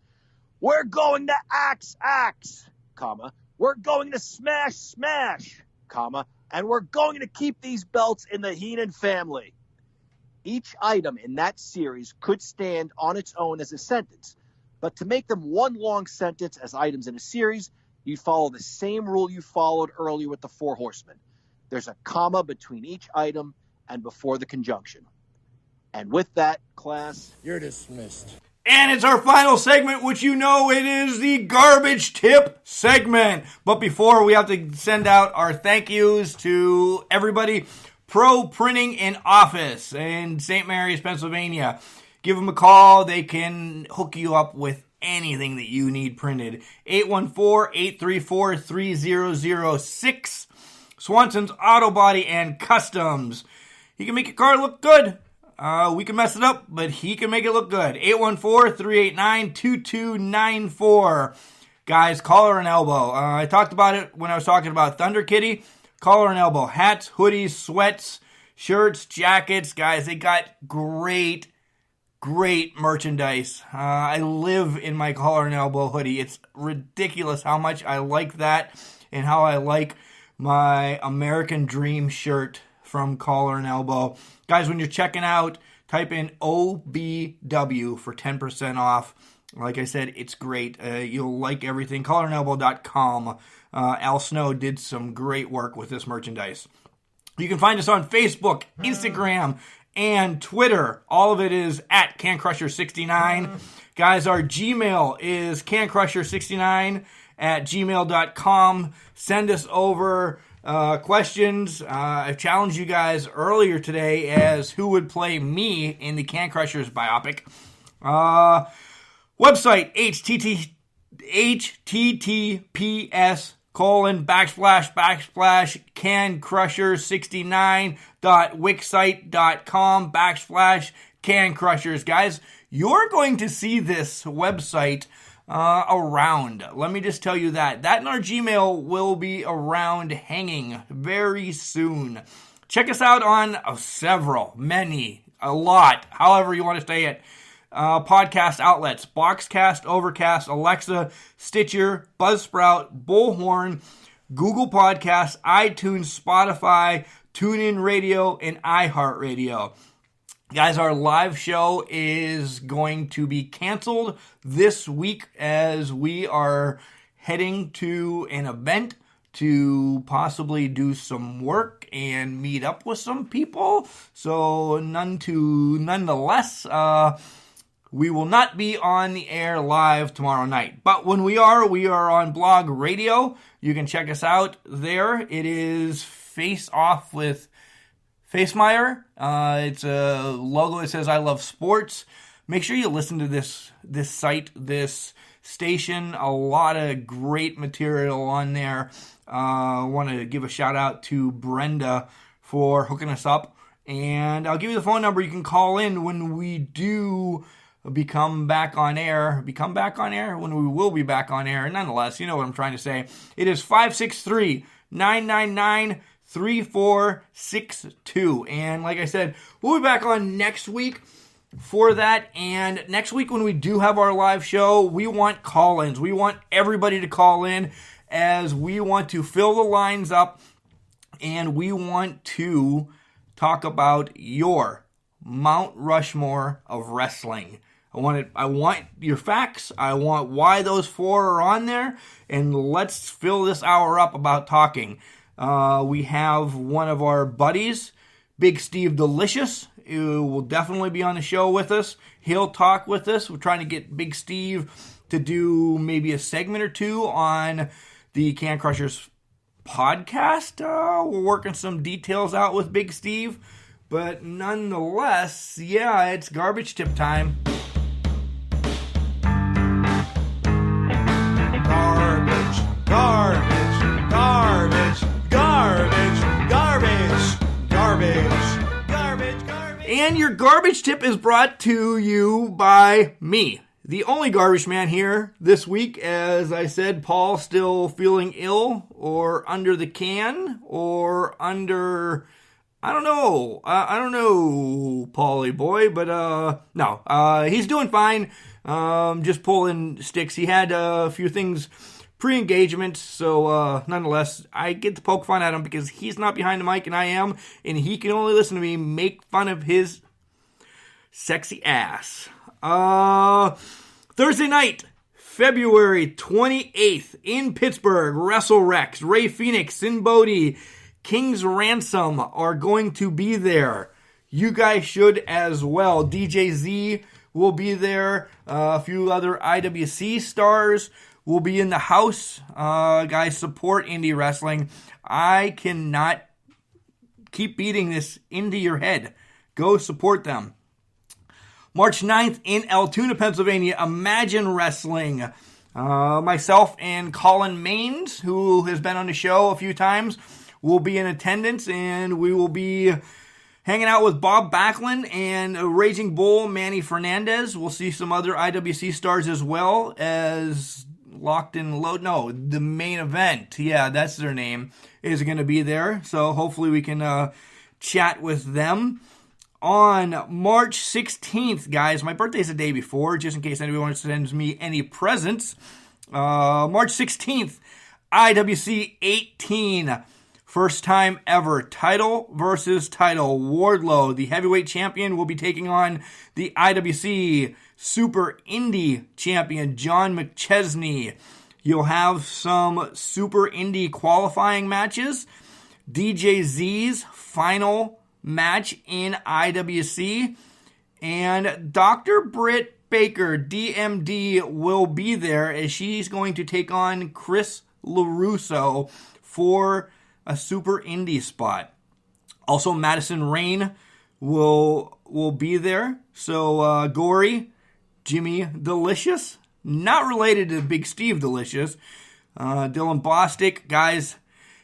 "We're going to axe, comma, we're going to smash, comma, and we're going to keep these belts in the Heenan family." Each item in that series could stand on its own as a sentence, but to make them one long sentence as items in a series, you follow the same rule you followed earlier with the Four Horsemen. There's a comma between each item and before the conjunction. And with that, class, you're dismissed. And it's our final segment, which you know it is the garbage tip segment. But before, we have to send out our thank yous to everybody. Pro Printing and Office in St. Mary's, Pennsylvania. Give them a call. They can hook you up with anything that you need printed. 814-834-3006. Swanson's Auto Body and Customs. He can make your car look good. We can mess it up, but he can make it look good. 814-389-2294. Guys, collar and elbow. I talked about it when I was talking about Thunder Kitty. Collar and elbow. Hats, hoodies, sweats, shirts, jackets. Guys, they got great merchandise. I live in my collar and elbow hoodie. It's ridiculous how much I like that and how I like my American Dream shirt from Collar and Elbow. Guys, when you're checking out, type in OBW for 10% off. Like I said, it's great. You'll like everything. CollarandElbow.com. Al Snow did some great work with this merchandise. You can find us on Facebook, Instagram, and Twitter. All of it is at CanCrusher69. Guys, our Gmail is CanCrusher69@gmail.com. Send us over questions. I challenged you guys earlier today as who would play me in the Can Crushers biopic. Website, https://cancrusher69.wixsite.com/cancrushers. Guys, you're going to see this website around. Let me just tell you that. That and our Gmail will be around hanging very soon. Check us out on several, many, a lot, however you want to say it. Podcast outlets: Boxcast, Overcast, Alexa, Stitcher, Buzzsprout, Bullhorn, Google Podcasts, iTunes, Spotify, TuneIn Radio, and iHeartRadio. Guys, our live show is going to be canceled this week as we are heading to an event to possibly do some work and meet up with some people. So nonetheless, we will not be on the air live tomorrow night. But when we are on Blog Radio. You can check us out there. It is Face Off with Facemeyer. It's a logo that says I love sports. Make sure you listen to this site, this station. A lot of great material on there. I want to give a shout out to Brenda for hooking us up. And I'll give you the phone number. You can call in when we do become back on air. Become back on air? When we will be back on air. Nonetheless, you know what I'm trying to say. It is 563-999-3462. And like I said, we'll be back on next week for that. And next week when we do have our live show, we want call-ins. We want everybody to call in as we want to fill the lines up and we want to talk about your Mount Rushmore of wrestling. I want your facts. I want why those four are on there. And let's fill this hour up about talking. We have one of our buddies, Big Steve Delicious, who will definitely be on the show with us. He'll talk with us. We're trying to get Big Steve to do maybe a segment or two on the Can Crushers podcast. We're working some details out with Big Steve. But nonetheless, yeah, it's garbage tip time. Garbage, garbage, garbage, garbage, garbage, garbage, garbage, garbage. And your garbage tip is brought to you by me, the only garbage man here this week. As I said, Paul still feeling ill or under the can or under... I don't know, Paulie boy, but no, he's doing fine, just pulling sticks. He had a few things pre-engagement, so nonetheless, I get to poke fun at him because he's not behind the mic and I am, and he can only listen to me make fun of his sexy ass. Thursday night, February 28th, in Pittsburgh, WrestleRex, Ray Phoenix, Sin Bodhi, King's Ransom are going to be there. You guys should as well. DJ Z will be there. A few other IWC stars will be in the house. Guys, support indie wrestling. I cannot keep beating this into your head. Go support them. March 9th in Altoona, Pennsylvania, Imagine Wrestling. Myself and Colin Maines, who has been on the show a few times, will be in attendance, and we will be hanging out with Bob Backlund and Raging Bull Manny Fernandez. We'll see some other IWC stars as well as Locked and Load. No, the main event. Yeah, that's their name. Is going to be there. So hopefully we can chat with them. On March 16th, guys, my birthday's the day before, just in case anybody wants to send me any presents. March 16th, IWC 18. First time ever. Title versus title. Wardlow, the heavyweight champion, will be taking on the IWC Super Indie champion, John McChesney. You'll have some Super Indie qualifying matches. DJ Z's final match in IWC. And Dr. Britt Baker, DMD, will be there as she's going to take on Chris LaRusso for a Super Indie spot. Also, Madison Rain will be there. So, Gory, Jimmy Delicious, not related to Big Steve Delicious, Dylan Bostic. Guys,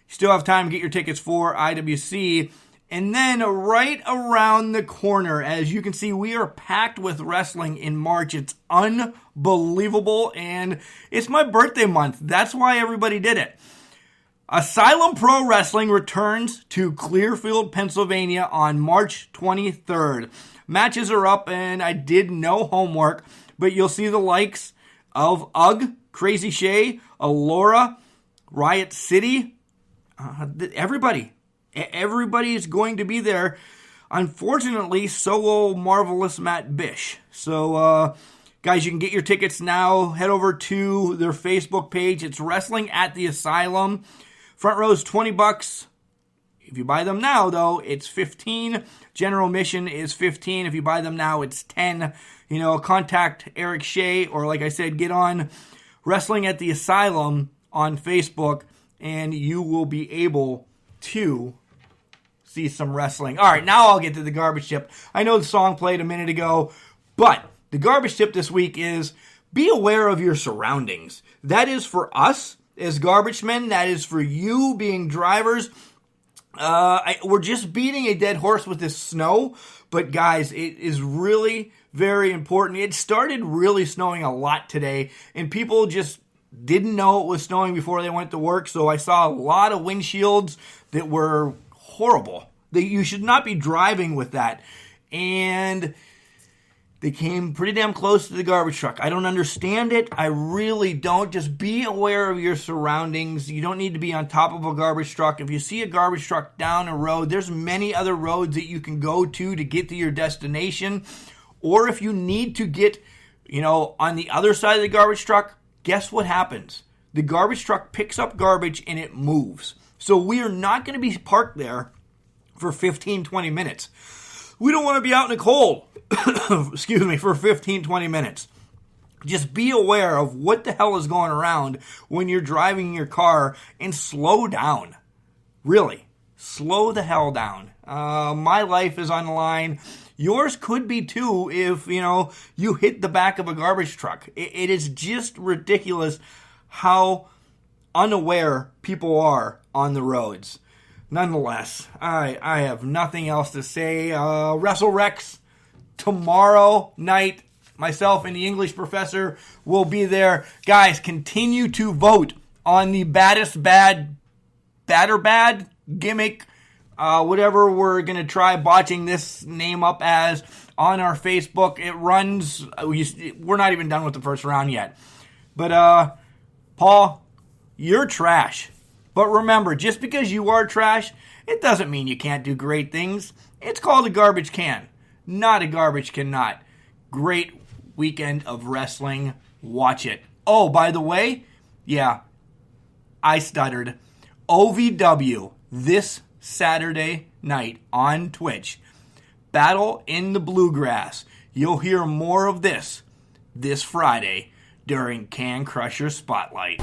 you still have time to get your tickets for IWC. And then right around the corner, as you can see, we are packed with wrestling in March. It's unbelievable, and it's my birthday month. That's why everybody did it. Asylum Pro Wrestling returns to Clearfield, Pennsylvania on March 23rd. Matches are up, and I did no homework, but you'll see the likes of Ugg, Crazy Shay, Allura, Riot City, everybody. Everybody is going to be there. Unfortunately, so will Marvelous Matt Bish. So, guys, you can get your tickets now. Head over to their Facebook page. It's Wrestling at the Asylum. Front row's $20. If you buy them now, though, it's $15. General admission is $15. If you buy them now, it's $10. You know, contact Eric Shea, or like I said, get on Wrestling at the Asylum on Facebook, and you will be able to see some wrestling. All right, now I'll get to the garbage tip. I know the song played a minute ago, but the garbage tip this week is be aware of your surroundings. That is for us as garbage men. That is for you being drivers. We're just beating a dead horse with this snow, but guys, it is really very important. It started really snowing a lot today, and people just didn't know it was snowing before they went to work, so I saw a lot of windshields that were horrible. You should not be driving with that. And they came pretty damn close to the garbage truck. I don't understand it. I really don't. Just be aware of your surroundings. You don't need to be on top of a garbage truck. If you see a garbage truck down a road, there's many other roads that you can go to get to your destination. Or if you need to get, on the other side of the garbage truck, guess what happens? The garbage truck picks up garbage and it moves. So we are not going to be parked there for 15, 20 minutes. We don't want to be out in the cold, for 15, 20 minutes. Just be aware of what the hell is going around when you're driving your car, and slow down. Really, slow the hell down. My life is on the line. Yours could be too if, you hit the back of a garbage truck. It is just ridiculous how unaware people are on the roads. Nonetheless, I have nothing else to say. WrestleRex tomorrow night. Myself and the English professor will be there. Guys, continue to vote on the baddest bad gimmick, whatever we're going to try botching this name up as on our Facebook. It runs, we're not even done with the first round yet. But, Paul, you're trash. But remember, just because you are trash, it doesn't mean you can't do great things. It's called a garbage can, not a garbage cannot. Great weekend of wrestling. Watch it. Oh, by the way, yeah, I stuttered. OVW this Saturday night on Twitch. Battle in the Bluegrass. You'll hear more of this Friday during Can Crusher Spotlight.